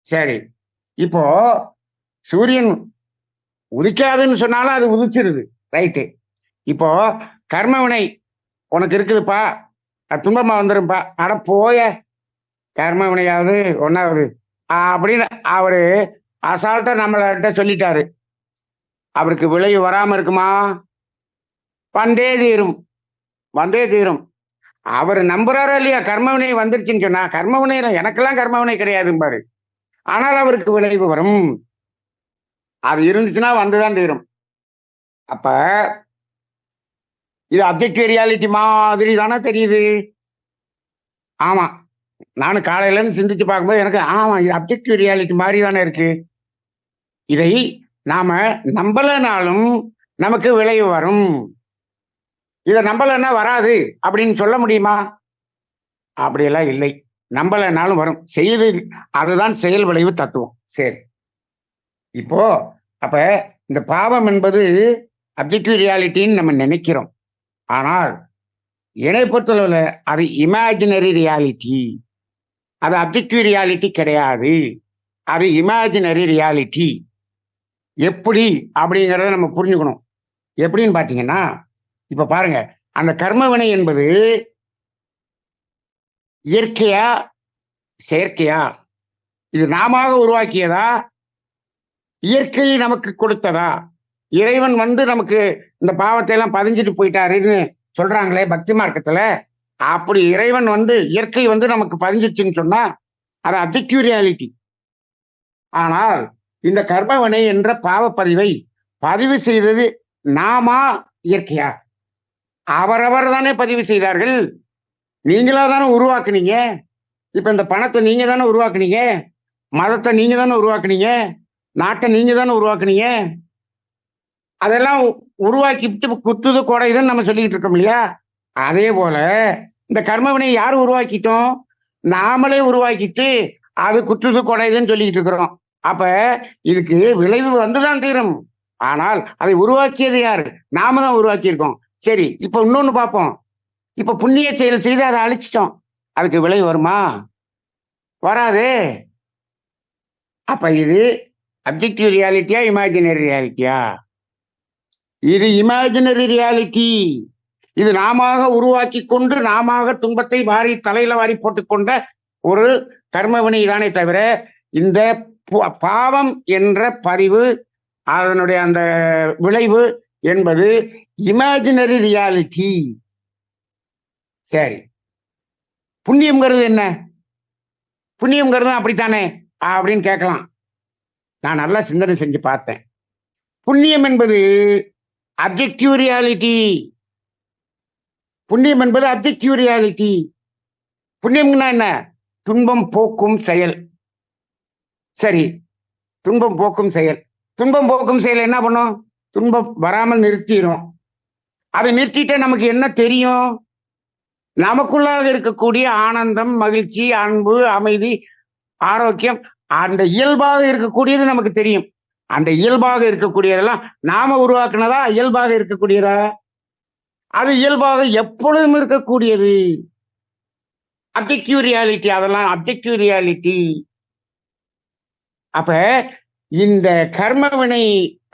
சரி, இப்போ சூரியன் உதிக்காதுன்னு சொன்னாலும் அது உதிச்சிருது, ரைட்டு. இப்போ கர்ம வினை உனக்கு இருக்குதுப்பா, அது துன்பமா வந்துருப்பா, அட போய கர்ம வினையாவது ஒன்னாவது அப்படின்னு அவரு அசால்ட்டா நம்மள்கிட்ட சொல்லிட்டாரு. அவருக்கு விளைவு வராம இருக்குமா? வந்தே தீரும், வந்தே தீரும். அவர் நம்புறாரா இல்லையா கர்மவினை வந்துருச்சுன்னு சொன்னா? கர்மவினை எனக்கெல்லாம் கர்மவினை கிடையாதும்பாரு. ஆனால் அவருக்கு விளைவு வரும். அது இருந்துச்சுன்னா வந்துதான் தீரும். அப்ப இது அப்ஜெக்டிவ் ரியாலிட்டி மாதிரி தானே தெரியுது. ஆமா, நானும் காலையில இருந்து சிந்திச்சு பார்க்கும்போது எனக்கு ஆமா இது அப்ஜெக்டிவ் ரியாலிட்டி மாதிரி தானே இருக்கு. இதை நாம நம்பலனாலும் நமக்கு விளைவு வரும். இதை நம்பலன்னா வராது அப்படின்னு சொல்ல முடியுமா? அப்படியெல்லாம் இல்லை. நம்பலனாலும் வரும். செய்து அதுதான் செயல் விளைவு தத்துவம். சரி, இப்போ அப்ப இந்த பாவம் என்பது அப்ஜெக்டிவ் ரியாலிட்டின்னு நம்ம நினைக்கிறோம். ஆனால் என்னை பொறுத்தளவுல அது இமேஜினரி ரியாலிட்டி. அது அப்ஜெக்டிவ் ரியாலிட்டி கிடையாது, அது இமேஜினரி ரியாலிட்டி. எப்படி அப்படிங்கிறத நம்ம புரிஞ்சுக்கணும். எப்படின்னு பாத்தீங்கன்னா, இப்ப பாருங்க, அந்த கர்மவினை என்பது இயற்கையா செயற்கையா? இது நாம உருவாக்கியதா, இயற்கை நமக்கு கொடுத்ததா? இறைவன் நமக்கு இந்த பாவத்தை எல்லாம் பதிஞ்சிட்டு போயிட்டாருன்னு சொல்றாங்களே பக்தி மார்க்கத்துல, அப்படி இறைவன் இயற்கை நமக்கு பதிஞ்சிச்சுன்னு சொன்னா அது அப்ஜெக்டிவ் ரியாலிட்டி. ஆனால் இந்த கர்மவினை என்ற பாவப்பதிவை பதிவு செய்தது நாமா இயற்கையா? அவரவர் தானே பதிவு செய்தார்கள். நீங்களா தானே உருவாக்குனீங்க. இப்ப இந்த பணத்தை நீங்க தானே உருவாக்குனீங்க, மதத்தை நீங்க தானே உருவாக்குனீங்க, நாட்டை நீங்க தானே உருவாக்குனீங்க. அதெல்லாம் உருவாக்கிட்டு குத்துது கொடைதுன்னு நம்ம சொல்லிக்கிட்டு இருக்கோம் இல்லையா? அதே போல இந்த கர்மவினை யார் உருவாக்கிட்டோம்? நாமளே உருவாக்கிட்டு அது குற்றுது கொடைதுன்னு சொல்லிக்கிட்டு இருக்கிறோம். அப்ப இதுக்கு விளைவு வந்துதான் தீரும். ஆனால் அதை உருவாக்கியது யாரு? நாம தான் உருவாக்கியிருக்கோம். சரி, இப்ப இன்னொன்னு பார்ப்போம். இப்ப புண்ணிய செயல் செய்து அதை அழிச்சிட்டோம், அதுக்கு விளைவு வருமா? வராது. அப்ப இது அப்ஜெக்டிவ் ரியாலிட்டியா இமேஜினரி ரியாலிட்டியா? இது இமேஜினரி ரியாலிட்டி. இது நாம உருவாக்கி கொண்டு நாம துன்பத்தை வாரி தலையில வாரி போட்டுக்கொண்ட ஒரு கர்மவினை தானே தவிர இந்த பாவம் என்ற பதிவு அதனுடைய அந்த விளைவு என்பது இமேஜினரி ரியாலிட்டி. சரி, புண்ணியம்ங்கிறது என்ன? புண்ணியம்ங்கிறது அப்படித்தானே அப்படின்னு கேட்கலாம். நான் நல்லா சிந்தனை செஞ்சு பார்த்தேன். புண்ணியம் என்பது அப்ஜெக்டிவ் ரியாலிட்டி. புண்ணியம் என்பது அப்ஜெக்டிவ் ரியாலிட்டி. புண்ணியம்னா என்ன? துன்பம் போக்கும் செயல். சரி, துன்பம் போக்கும் செயல். துன்பம் போக்கும் செயல் என்ன பண்ணும்? துன்பம் வராமல் நிறுத்திடும். அதை நிறுத்திட்ட நமக்கு என்ன தெரியும்? நமக்குள்ளாக இருக்கக்கூடிய ஆனந்தம், மகிழ்ச்சி, அன்பு, அமைதி, ஆரோக்கியம், அந்த இயல்பாக இருக்கக்கூடியது நமக்கு தெரியும். அந்த இயல்பாக இருக்கக்கூடியதெல்லாம் நாம உருவாக்குனதா? இயல்பாக இருக்கக்கூடியதா? அது இயல்பாக எப்பொழுதும் இருக்கக்கூடியது. Objective reality. அதெல்லாம் அப்ஜெக்டிவ் ரியாலிட்டி. அப்ப இந்த கர்மவினை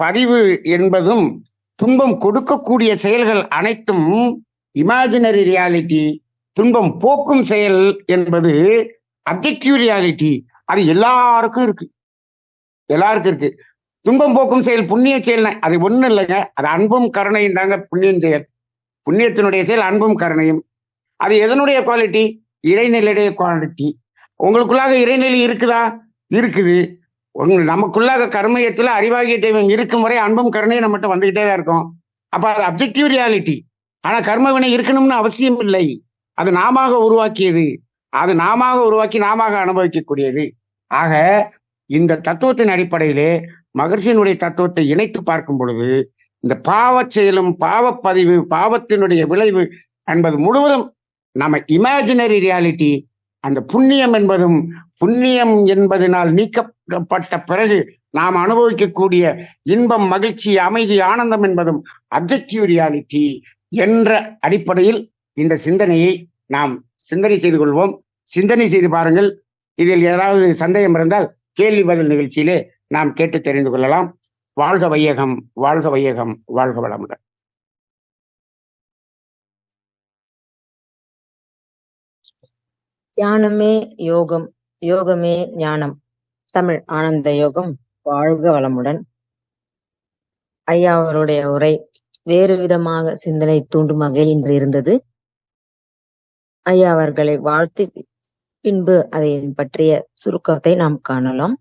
பதிவு என்பதும் துன்பம் கொடுக்கக்கூடிய செயல்கள் அனைத்தும் இமேஜினரி ரியாலிட்டி. துன்பம் போக்கும் செயல் என்பது அப்ஜெக்டிவ் ரியாலிட்டி. அது எல்லாருக்கும் இருக்கு, எல்லாருக்கும் இருக்கு. துன்பம் போக்கும் செயல் புண்ணிய செயல் அது ஒண்ணும் இல்லைங்க, அது அன்பும் கருணையும் தாங்க புண்ணியம் செயல். புண்ணியத்தினுடைய செயல் அன்பும் கருணையும். அது எதனுடைய குவாலிட்டி? இறைநிலையுடைய குவாலிட்டி. உங்களுக்குள்ளாக இறைநிலை இருக்குதா? இருக்குது. நமக்குள்ளாக கர்மயத்துல அறிவாகிய தெய்வம் இருக்கும் வரை அன்பும் கருணையும் நம்மகிட்ட வந்துகிட்டே தான் இருக்கும். அப்ப அது அப்ஜெக்டிவ் ரியாலிட்டி. ஆனா கர்மவினை இருக்கணும்னு அவசியம் இல்லை. அது நாம உருவாக்கியது. அது நாம உருவாக்கி நாம அனுபவிக்கக்கூடியது. ஆக இந்த தத்துவத்தின் அடிப்படையிலே மகர்ஷியினுடைய தத்துவத்தை இணைத்து பார்க்கும் பொழுது இந்த பாவ செயலும் பாவப்பதிவு பாவத்தினுடைய விளைவு என்பது முழுவதும் நம்ம இமேஜினரி ரியாலிட்டி. அந்த புண்ணியம் என்பதும் புண்ணியம் என்பதனால் நீக்கப்பட்ட பிறகு நாம் அனுபவிக்கக்கூடிய இன்பம், மகிழ்ச்சி, அமைதி, ஆனந்தம் என்பதும் அப்ஜெக்டிவ் ரியாலிட்டி என்ற அடிப்படையில் இந்த சிந்தனையை நாம் சிந்தனை செய்து கொள்வோம். சிந்தனை செய்து பாருங்கள். இதில் ஏதாவது சந்தேகம் இருந்தால் கேள்வி பதில் நிகழ்ச்சியிலே நாம் கேட்டு தெரிந்து கொள்ளலாம். வாழ்க வையகம், வாழ்க வையகம், வாழ்க வளமுடன். தியானமே யோகம், யோகமே ஞானம். தமிழ் ஆனந்த யோகம். வாழ்க வளமுடன். ஐயா அவருடைய உரை வேறு விதமாக சிந்தனை தூண்டும் வகையில் இன்று இருந்தது. ஐயா அவர்களை வாழ்த்து பின்பு அதை பற்றிய சுருக்கத்தை நாம் காணலாம்.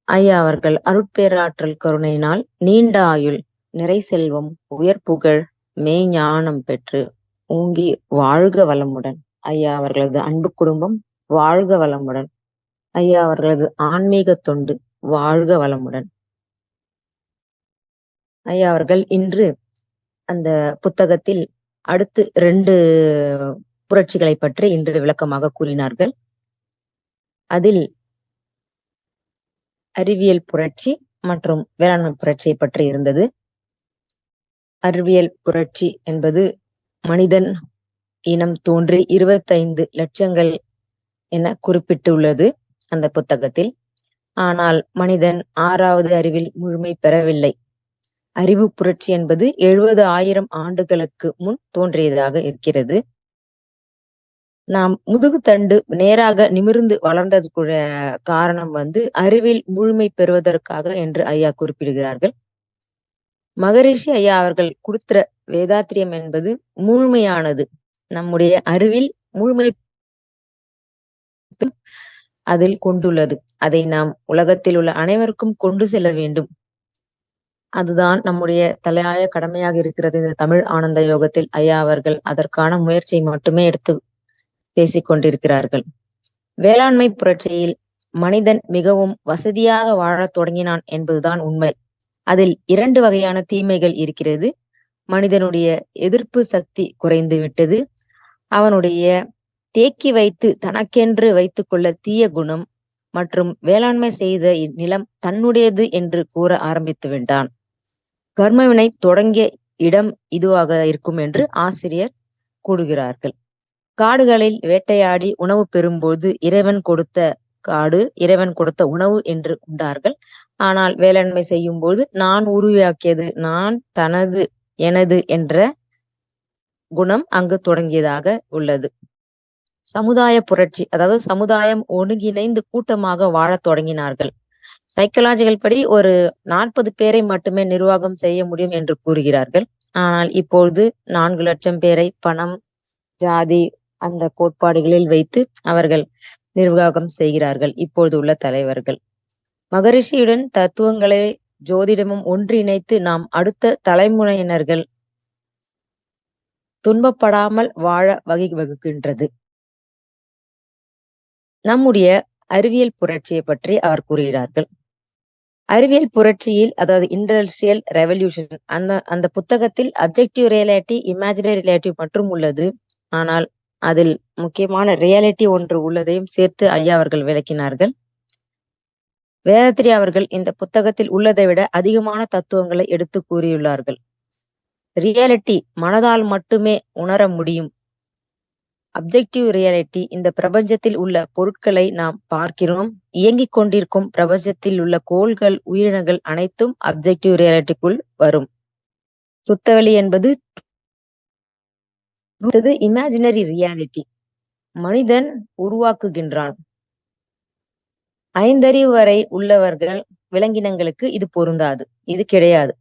ஐயா அவர்கள் அருட்பேராற்றல் கருணையினால் நீண்ட ஆயுள், நிறை செல்வம், உயர் புகழ், மெய்ஞானம் பெற்று ஓங்கி வாழ்க வளமுடன். ஐயா அவர்களது அன்பு குடும்பம் வாழ்க வளமுடன். ஐயா அவர்களது ஆன்மீக தொண்டு வாழ்க வளமுடன். ஐயா அவர்கள் இன்று அந்த புத்தகத்தில் அடுத்து 2 புரட்சிகளை பற்றி இன்று விளக்கமாக கூறினார்கள். அதில் அறிவியல் புரட்சி மற்றும் வேளாண்மை புரட்சியை பற்றி இருந்தது. அறிவியல் புரட்சி என்பது மனிதன் இனம் தோன்றி 25 லட்சங்கள் என குறிப்பிட்டுள்ளது அந்த புத்தகத்தில். ஆனால் மனிதன் 6வது அறிவில் முழுமை பெறவில்லை. அறிவு புரட்சி என்பது 70,000 ஆண்டுகளுக்கு முன் தோன்றியதாக இருக்கிறது. நாம் முதுகு தண்டு நேராக நிமிர்ந்து வளர்ந்தது காரணம் அறிவில் முழுமை பெறுவதற்காக என்று ஐயா குறிப்பிடுகிறார்கள். மகரிஷி ஐயா அவர்கள் கொடுத்த வேதாத்திரியம் என்பது முழுமையானது. நம்முடைய அறிவில் முழுமை அதில் கொண்டுள்ளது. அதை நாம் உலகத்தில் உள்ள அனைவருக்கும் கொண்டு செல்ல வேண்டும். அதுதான் நம்முடைய தலையாய கடமையாக இருக்கிறது. இந்த தமிழ் ஆனந்த யோகத்தில் ஐயா அவர்கள் அதற்கான முயற்சியை மட்டுமே எடுத்து பேசிக் கொண்டிருக்கிறார்கள். வேளாண்மை புரட்சியில் மனிதன் மிகவும் வசதியாக வாழத் தொடங்கினான் என்பதுதான் உண்மை. அதில் 2 வகையான தீமைகள் இருக்கிறது. மனிதனுடைய எதிர்ப்பு சக்தி குறைந்து விட்டது. அவனுடைய தேக்கி வைத்து தனக்கென்று வைத்துக் கொள்ள தீய குணம் மற்றும் வேளாண்மை செய்த நிலம் தன்னுடையது என்று கூற ஆரம்பித்து விட்டான். கர்மவினை தொடங்கிய இடம் இதுவாக இருக்கும் என்று ஆசிரியர் கூறுகிறார்கள். காடுகளில் வேட்டையாடி உணவு பெறும்போது இறைவன் கொடுத்த காடு, இறைவன் கொடுத்த உணவு என்று உண்டார்கள். ஆனால் வேளாண்மை செய்யும் போது நான் உருவாக்கியது, நான், தனது, எனது என்ற குணம் அங்கு தொடங்கியதாக உள்ளது. சமுதாய புரட்சி, அதாவது சமுதாயம் ஒருங்கிணைந்து கூட்டமாக வாழத் தொடங்கினார்கள். சைக்கலாஜிக்கல் படி ஒரு 40 பேரை மட்டுமே நிர்வாகம் செய்ய முடியும் என்று கூறுகிறார்கள். ஆனால் இப்பொழுது 4 லட்சம் பேரை பணம், ஜாதி அந்த கோட்பாடுகளில் வைத்து அவர்கள் நிர்வாகம் செய்கிறார்கள் இப்பொழுது உள்ள தலைவர்கள். மகரிஷியுடன் தத்துவங்களை ஜோதிடமும் ஒன்றிணைத்து நாம் அடுத்த தலைமுறையினர்கள் துன்பப்படாமல் வாழ வகுக்கின்றது. நம்முடைய அறிவியல் புரட்சியை பற்றி அவர் கூறுகிறார்கள். அறிவியல் புரட்சியில், அதாவது இண்டஸ்ட்ரியல் ரெவல்யூஷன், அந்த புத்தகத்தில் அப்ஜெக்டிவ் ரியாலிட்டி, இமேஜினரி ரியாலிட்டி மற்றும் உள்ளது. ஆனால் அதில் முக்கியமான ரியாலிட்டி ஒன்று உள்ளதையும் சேர்த்து ஐயா அவர்கள் விளக்கினார்கள். வேதாத்திரி அவர்கள் இந்த புத்தகத்தில் உள்ளதை விட அதிகமான தத்துவங்களை எடுத்து கூறியுள்ளார்கள். ரியாலிட்டி மனதால் மட்டுமே உணர முடியும். அப்ஜெக்டிவ் ரியாலிட்டி, இந்த பிரபஞ்சத்தில் உள்ள பொருட்களை நாம் பார்க்கிறோம். இயங்கிக் கொண்டிருக்கும் பிரபஞ்சத்தில் உள்ள கோள்கள், உயிரினங்கள் அனைத்தும் அப்ஜெக்டிவ் ரியாலிட்டிக்குள் வரும். சுத்தவெளி என்பது இமேஜினரி ரியாலிட்டி, மனிதன் உருவாக்குகின்றான். 5 அறிவு வரை உள்ளவர்கள் விலங்கினங்களுக்கு இது பொருந்தாது, இது கிடையாது.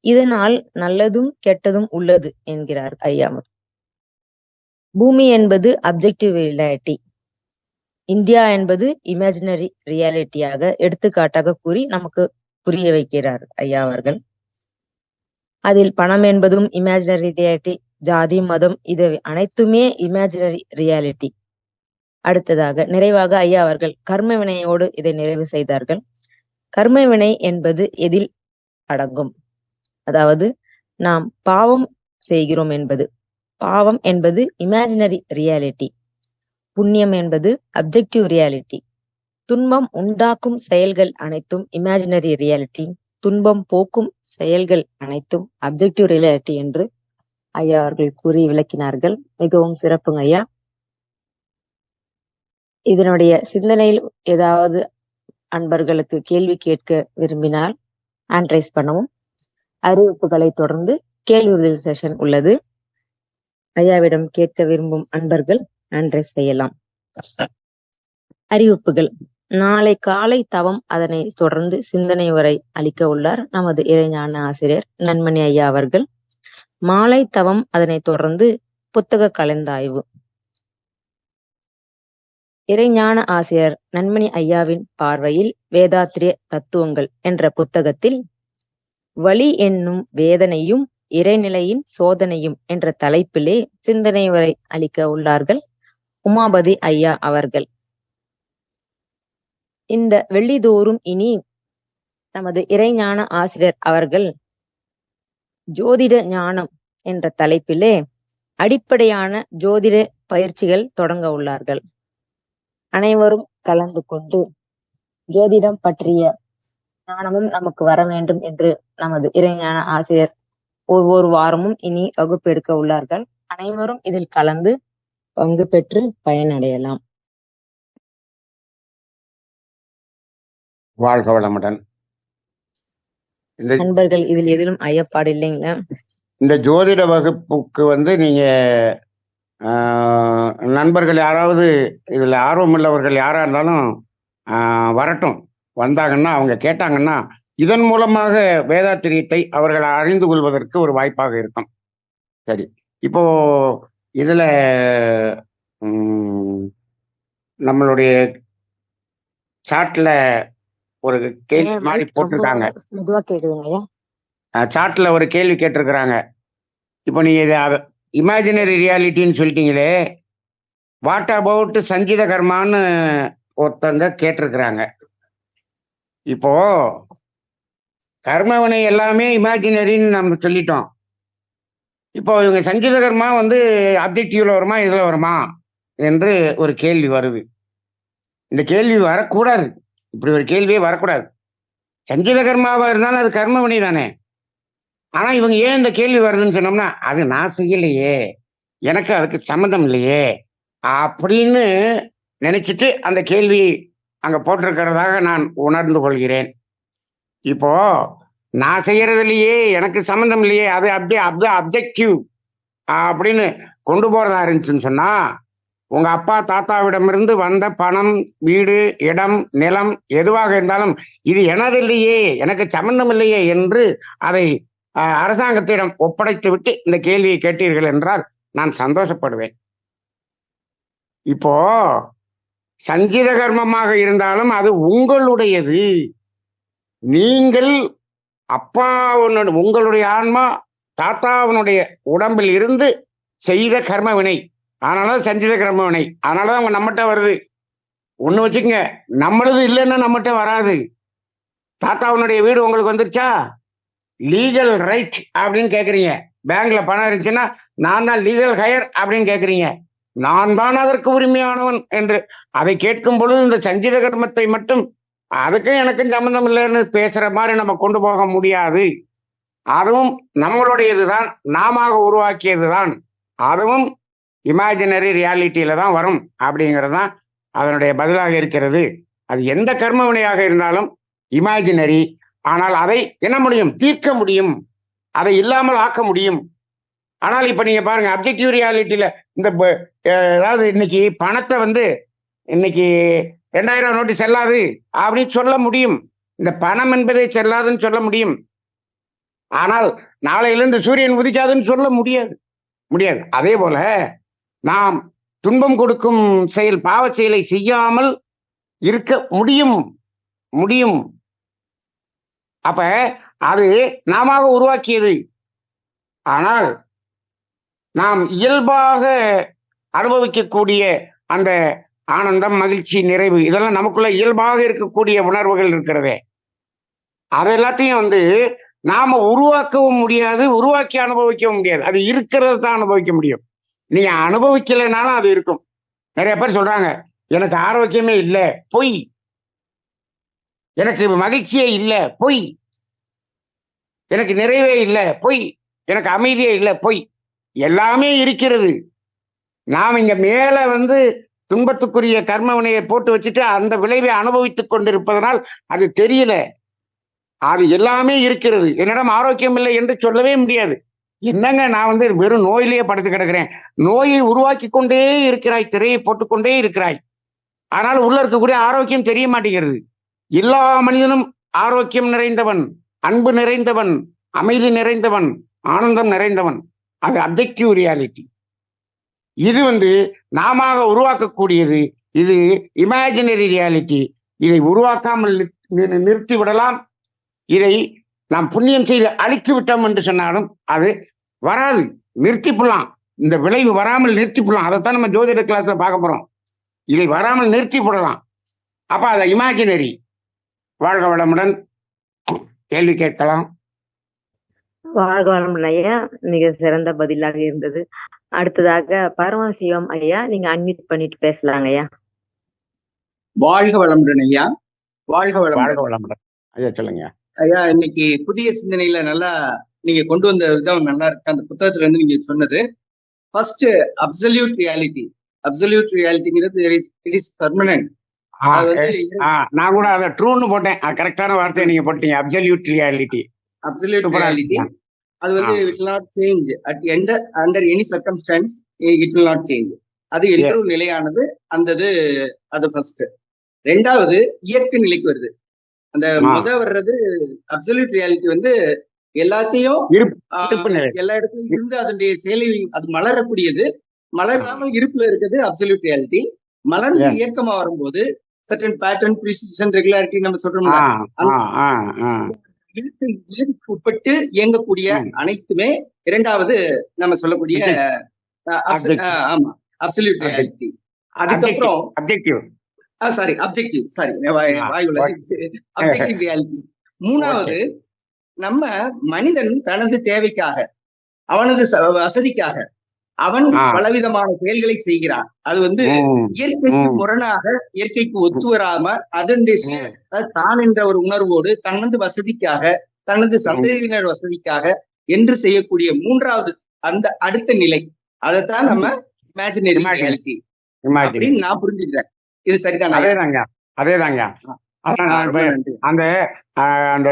இதனால் நல்லதும் கெட்டதும் உள்ளது என்கிறார் ஐயா. பூமி என்பது அப்ஜெக்டிவ் ரியாலிட்டி, இந்தியா என்பது இமேஜினரி ரியாலிட்டியாக எடுத்துக்காட்டாக கூறி நமக்கு புரிய வைக்கிறார் ஐயா அவர்கள். அதில் பணம் என்பதும் இமேஜினரி ரியாலிட்டி, ஜாதி, மதம் இது அனைத்துமே இமேஜினரி ரியாலிட்டி. அடுத்ததாக நிறைவாக ஐயா அவர்கள் கர்ம வினையோடு இதை நிறைவு செய்தார்கள். கர்ம வினை என்பது எதில் அடங்கும்? அதாவது நாம் பாவம் செய்கிறோம் என்பது, பாவம் என்பது இமேஜினரி ரியாலிட்டி. புண்ணியம் என்பது அப்ஜெக்டிவ் ரியாலிட்டி. துன்பம் உண்டாக்கும் செயல்கள் அனைத்தும் இமேஜினரி ரியாலிட்டி. துன்பம் போக்கும் செயல்கள் அனைத்தும் அப்ஜெக்டிவ் ரியாலிட்டி என்று ஐயா அவர்கள் கூறி விளக்கினார்கள். மிகவும் சிறப்புங்க ஐயா. இதனுடைய சிந்தனையில் ஏதாவது அன்பர்களுக்கு கேள்வி கேட்க விரும்பினால் ஹேண்ட் ரைஸ் பண்ணவும். அறிவிப்புகளை தொடர்ந்து கேள்வி பதில் செஷன் உள்ளது. ஐயாவிடம் கேட்க விரும்பும் அன்பர்கள் ஹேண்ட் ரைஸ் செய்யலாம். அறிவிப்புகள். நாளை காலை தவம், அதனை தொடர்ந்து சிந்தனை உரை அளிக்க உள்ளார் நமது இறைஞான ஆசிரியர் நன்மணி ஐயா அவர்கள். மாலை தவம், அதனை தொடர்ந்து புத்தக கலந்தாய்வு. இறைஞான ஆசிரியர் நன்மணி ஐயாவின் பார்வையில் வேதாத்திரிய தத்துவங்கள் என்ற புத்தகத்தில் வலி என்னும் வேதனையும் இறைநிலையின் சோதனையும் என்ற தலைப்பிலே சிந்தனை உரை அளிக்க உள்ளார்கள் உமாபதி ஐயா அவர்கள். இந்த வெள்ளிதோறும் இனி நமது இறைஞான ஆசிரியர் அவர்கள் ஜோதிட ஞானம் என்ற தலைப்பிலே அடிப்படையான ஜோதிட பயிற்சிகள் தொடங்க உள்ளார்கள். அனைவரும் கலந்து கொண்டு ஜோதிடம் பற்றிய ஞானமும் நமக்கு வர வேண்டும் என்று நமது இறைஞான ஆசிரியர் ஒவ்வொரு வாரமும் இனி வகுப்பு எடுக்க உள்ளார்கள். அனைவரும் இதில் கலந்து பங்கு பெற்று பயனடையலாம். வாழ்க வளமுடன். நண்பர்கள் இதில் எதிலும் ஐயப்பாடு இல்லைங்களா? இந்த ஜோதிட வகுப்புக்கு நீங்க நண்பர்கள் யாராவது இதுல ஆர்வம் உள்ளவர்கள் யாரா இருந்தாலும் வரட்டும். வந்தாங்கன்னா, அவங்க கேட்டாங்கன்னா, இதன் மூலமாக வேதாத்திரியத்தை அவர்கள் அறிந்து கொள்வதற்கு ஒரு வாய்ப்பாக இருக்கும். சரி, இப்போ இதுல நம்மளுடைய சாட்ல ஒரு கேள்வி மாதிரி போட்டிருக்காங்க. சாட்ல ஒரு கேள்வி கேட்டிருக்கிறாங்க. இப்போ நீங்க இமேஜினரி ரியாலிட்டின்னு சொல்லிட்டீங்களே, வாட் அபவுட் சஞ்சித கர்மான்னு ஒருத்தங்க கேட்டிருக்கிறாங்க. இப்போ கர்மவினை எல்லாமே இமேஜினரின்னு நம்ம சொல்லிட்டோம். இப்போ இவங்க சஞ்சித கர்மா அப்ஜெக்டிவ்ல வருமா, இதுல வருமா என்று ஒரு கேள்வி வருது. இந்த கேள்வி வரக்கூடாது. இப்படி ஒரு கேள்வியே வரக்கூடாது. சஞ்சித கர்மாவா இருந்தாலும் அது கர்மவினை தானே. ஆனா இவங்க ஏன் இந்த கேள்வி வருதுன்னு சொன்னோம்னா, அது நான் செய்யலையே, எனக்கு அதுக்கு சம்மந்தம் இல்லையே அப்படின்னு நினைச்சிட்டு அந்த கேள்வி அங்க போட்டிருக்கிறதாக நான் உணர்ந்து கொள்கிறேன். இப்போ நான் செய்யறது இல்லையே, எனக்கு சம்மந்தம் இல்லையே, அது அப்படியே அப்ஜெக்டிவ் அப்படின்னு கொண்டு போறதா இருந்துச்சுன்னு சொன்னா, உங்க அப்பா தாத்தாவிடமிருந்து வந்த பணம், வீடு, இடம், நிலம் எதுவாக இருந்தாலும் இது எனது இல்லையே, எனக்கு சம்பந்தம் இல்லையே என்று அதை அரசாங்கத்திடம் ஒப்படைத்து விட்டு இந்த கேள்வியை கேட்டீர்கள் என்றால் நான் சந்தோஷப்படுவேன். இப்போ சஞ்சித கர்மமாக இருந்தாலும் அது உங்களுடையது. நீங்கள் உங்களுடைய ஆன்மா தாத்தாவினுடைய உடம்பில் இருந்து செய்த கர்ம வினை, அதனாலதான் சஞ்சித கர்ம வினை. அதனாலதான் அவங்க நம்மகிட்ட வருது. ஒண்ணு வச்சுக்கங்க, நம்மளது இல்லைன்னா நம்மகிட்ட வராது. தாத்தாவினுடைய வீடு உங்களுக்கு வந்துருச்சா, லீகல் ரைட் அப்படின்னு கேக்குறீங்க. பேங்க்ல பணம் இருந்துச்சுன்னா நான் தான் லீகல் ஹையர் அப்படின்னு கேக்குறீங்க. நான் தான் அதற்கு உரிமையானவன் என்று அதை கேட்கும் பொழுது இந்த சஞ்சித கர்மத்தை மட்டும் அதுக்கும் எனக்கும் சம்பந்தம் இல்லைன்னு பேசுற மாதிரி நம்ம கொண்டு போக முடியாது. அதுவும் நம்மளுடையதுதான், நாம உருவாக்கியதுதான். அதுவும் இமேஜினரி ரியாலிட்டியில தான் வரும் அப்படிங்கிறது தான் அதனுடைய பதிலாக இருக்கிறது. அது எந்த கர்ம வினையாக இருந்தாலும் இமேஜினரி. ஆனால் அதை என்ன முடியும், தீர்க்க முடியும், அதை இல்லாமல் ஆக்க முடியும். ஆனால் இப்ப நீங்க பாருங்க, அப்ஜெக்டிவ் ரியாலிட்டியில இந்த அதாவது இன்னைக்கு பணத்தை இன்னைக்கு 2000 நோட்டு செல்லாது அப்படின்னு சொல்ல முடியும். இந்த பணம் என்பதை செல்லாதுன்னு சொல்ல முடியும். ஆனால் நாளையிலிருந்து சூரியன் உதிக்காதுன்னு சொல்ல முடியாது. அதே போல நாம் துன்பம் கொடுக்கும் செயல், பாவ செயலை செய்யாமல் இருக்க முடியும். அப்ப அது நாம உருவாக்கியது. ஆனால் நாம் இயல்பாக அனுபவிக்கக்கூடிய அந்த ஆனந்தம், மகிழ்ச்சி, நிறைவு இதெல்லாம் நமக்குள்ள இயல்பாக இருக்கக்கூடிய உணர்வுகள் இருக்கிறதே, அது எல்லாத்தையும் நாம உருவாக்கவும் முடியாது, உருவாக்கி அனுபவிக்கவும் முடியாது. அது இருக்கிறத தான் அனுபவிக்க முடியும். நீங்க அனுபவிக்கலைனாலும் அது இருக்கும். நிறைய பேர் சொல்றாங்க, எனக்கு ஆரோக்கியமே இல்லை, பொய். எனக்கு மகிழ்ச்சியே இல்லை, பொய். எனக்கு நிறைவே இல்லை, பொய். எனக்கு அமைதியே இல்லை, பொய். எல்லாமே இருக்கிறது. நாம் இங்க மேல துன்பத்துக்குரிய கர்ம வினையை போட்டு வச்சுட்டு அந்த விளைவை அனுபவித்துக் கொண்டிருப்பதனால் அது தெரியல. அது எல்லாமே இருக்கிறது. என்னிடம் ஆரோக்கியம் இல்லை என்று சொல்லவே முடியாது. என்னங்க நான் வெறும் நோயிலேயே படுத்து கிடக்கிறேன். நோயை உருவாக்கி கொண்டே இருக்கிறாய், திரையை போட்டுக்கொண்டே இருக்கிறாய். ஆனால் உள்ள இருக்கக்கூடிய ஆரோக்கியம் தெரிய மாட்டேங்கிறது. எல்லா மனிதனும் ஆரோக்கியம் நிறைந்தவன், அன்பு நிறைந்தவன், அமைதி நிறைந்தவன், ஆனந்தம் நிறைந்தவன். அது அப்ஜெக்டிவ் ரியாலிட்டி. இது நாம உருவாக்கக்கூடியது. இது இமேஜினரி ரியாலிட்டி. இதை உருவாக்காமல் நிறுத்தி விடலாம். இதை நாம் புண்ணியம் செய்து அழித்து விட்டோம் என்று சொன்னாலும் அது வராது, நிறுத்திப்படலாம். இந்த விளைவு வராமல் நிறுத்திப்படலாம். அதைத்தான் நம்ம ஜோதிட கிளாஸ்ல பார்க்க போறோம். இதை வராமல் நிறுத்தி போடலாம். அப்ப அதை இமேஜினரி. வாழ்க வளமுடன். கேள்வி கேட்கலாம். வாழ்க வளமுடன் ஐயா, மிக சிறந்த பதிலாக இருந்தது. அடுத்ததாக பரமசிவம் ஐயா, நீங்க அன்மியூட் பண்ணிட்டு பேசலாங்க ஐயா. வாழ்க வளமுடன் ஐயா. வாழ்க வாழ்க வளமுடன் வளமுடன் ஐயா. சொல்லுங்க ஐயா. இன்னைக்கு புதிய சிந்தனையில நல்லா நீங்க கொண்டு வந்த விதம் நல்லா இருக்கு. அந்த புத்தகத்துல இருந்து நீங்க சொன்னது ஃபர்ஸ்ட் அப்சல்யூட் ரியாலிட்டி. அப்சல்யூட் ரியாலிட்டிங்கிறது இட் இஸ் பெர்மனன்ட். நான் கூட அதை ட்ரூன்னு போட்டேன். கரெக்டான வார்த்தையை நீங்க போட்டீங்க. Absolute reality. அப்சல்யூட் ரியாலிட்டி அது it will not change at under any circumstance. it will not change. அது இருக்கிற ஒரு நிலையானது. அது ஃபர்ஸ்ட். ரெண்டாவது இயக்க நிலைக்கு வருது. அந்த வர்றது அப்சல்யூட் ரியாலிட்டி எல்லாத்தையும் எல்லா இடத்துலயும் இருந்து அதனுடைய செயலை அது மலரக்கூடியது. மலராமல் இருப்புல இருக்கிறது அப்சல்யூட் ரியாலிட்டி. மலர்ந்து இயக்கமா வரும்போது சர்டன் பேட்டர்ன், ப்ரிசிஷன், ரெகுலாரிட்டி நம்ம சொல்றோம்ல, உட்பட்டு இயங்கக்கூடிய அனைத்துமே இரண்டாவது நம்ம சொல்லக்கூடிய ஆமா அப்சல்யூட் ரியாலிட்டி. அதுக்கப்புறம் அப்ஜெக்டிவ் ரியாலிட்டி. மூணாவது நம்ம மனிதன் தனது தேவைக்காக, அவனது வசதிக்காக அவன் பலவிதமான செயல்களை செய்கிறான். அது இயற்கைக்கு முரணாக, இயற்கைக்கு ஒத்து வராம அதனுடைய தான் என்ற ஒரு உணர்வோடு தனது வசதிக்காக, தனது சந்ததியினர் வசதிக்காக என்று செய்யக்கூடிய மூன்றாவது அந்த அடுத்த நிலை, அதைத்தான் நம்ம இமேஜினரி ரியாலிட்டி அப்படின்னு நான் புரிஞ்சுக்கிறேன். இது சரிதான். அதேதாங்க. அந்த அந்த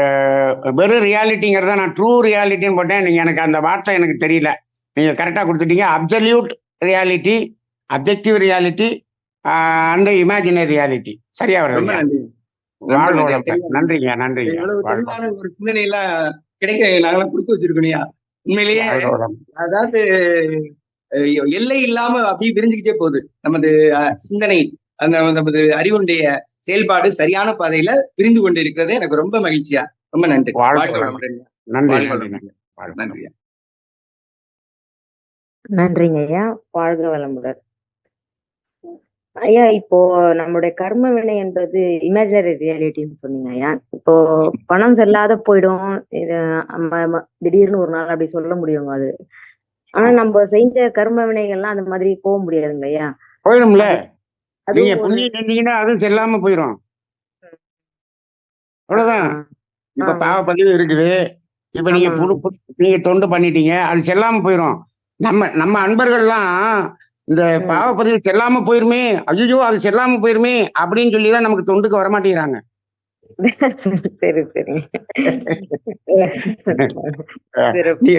வெறும் ரியாலிட்டிங்கிறத நான் ட்ரூ ரியாலிட்டின்னு போட்டேன். நீங்க எனக்கு அந்த வார்த்தை எனக்கு தெரியல, நீங்க கரெக்டா கொடுத்துட்டீங்க. Absolute reality, objective reality and imaginary reality. சரியா வருது. நன்றிங்க. ஒரு சிந்தனை எல்லாம் கிடைக்க நாங்களாம் கொடுத்து வச்சிருக்கோம்யா. உண்மையிலேயே அதாவது எல்லை இல்லாம அப்படியே விரிஞ்சுக்கிட்டே போகுது நமது சிந்தனை. நமது அறிவுடைய செயல்பாடு சரியான பாதையில விரிந்து கொண்டு இருக்கிறது. எனக்கு ரொம்ப மகிழ்ச்சியா. ரொம்ப நன்றி. நன்றிங்க ஐயா. வாழ்க வளமுடன் ஐயா. இப்போ நம்மளுடைய கர்ம வினை என்பது இமேஜினரி ரியாலிட்டின்னு சொன்னீங்க ஐயா. இப்போ பணம் செல்லாத போயிடும், இது திடீர்னு ஒரு நாள் அப்படி சொல்ல முடியுங்க அது. ஆனா நம்ம செஞ்ச கர்ம வினைகள்லாம் அந்த மாதிரி போக முடியாதுங்க ஐயா. போயிடும்ல. நீங்க புண்ணியம் செஞ்சீங்கன்னா அதுவும் செல்லாம போயிடும். அவ்வளவுதான். இப்ப பாவ பதிவு இருக்குது. இப்ப நீங்க தொண்டு பண்ணிட்டீங்க, அது செல்லாம போயிடும். நம்ம அன்பர்கள்லாம் இந்த பாவ பதிவு செல்லாம போயிருமே, ஐயோ அது செல்லாம போயிருமே அப்படின்னு சொல்லிதான் நமக்கு தொண்டுக்கு வரமாட்டேங்கிறாங்க.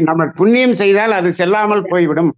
நம்ம புண்ணியம் செய்தால் அது செல்லாமல் போய்விடும்.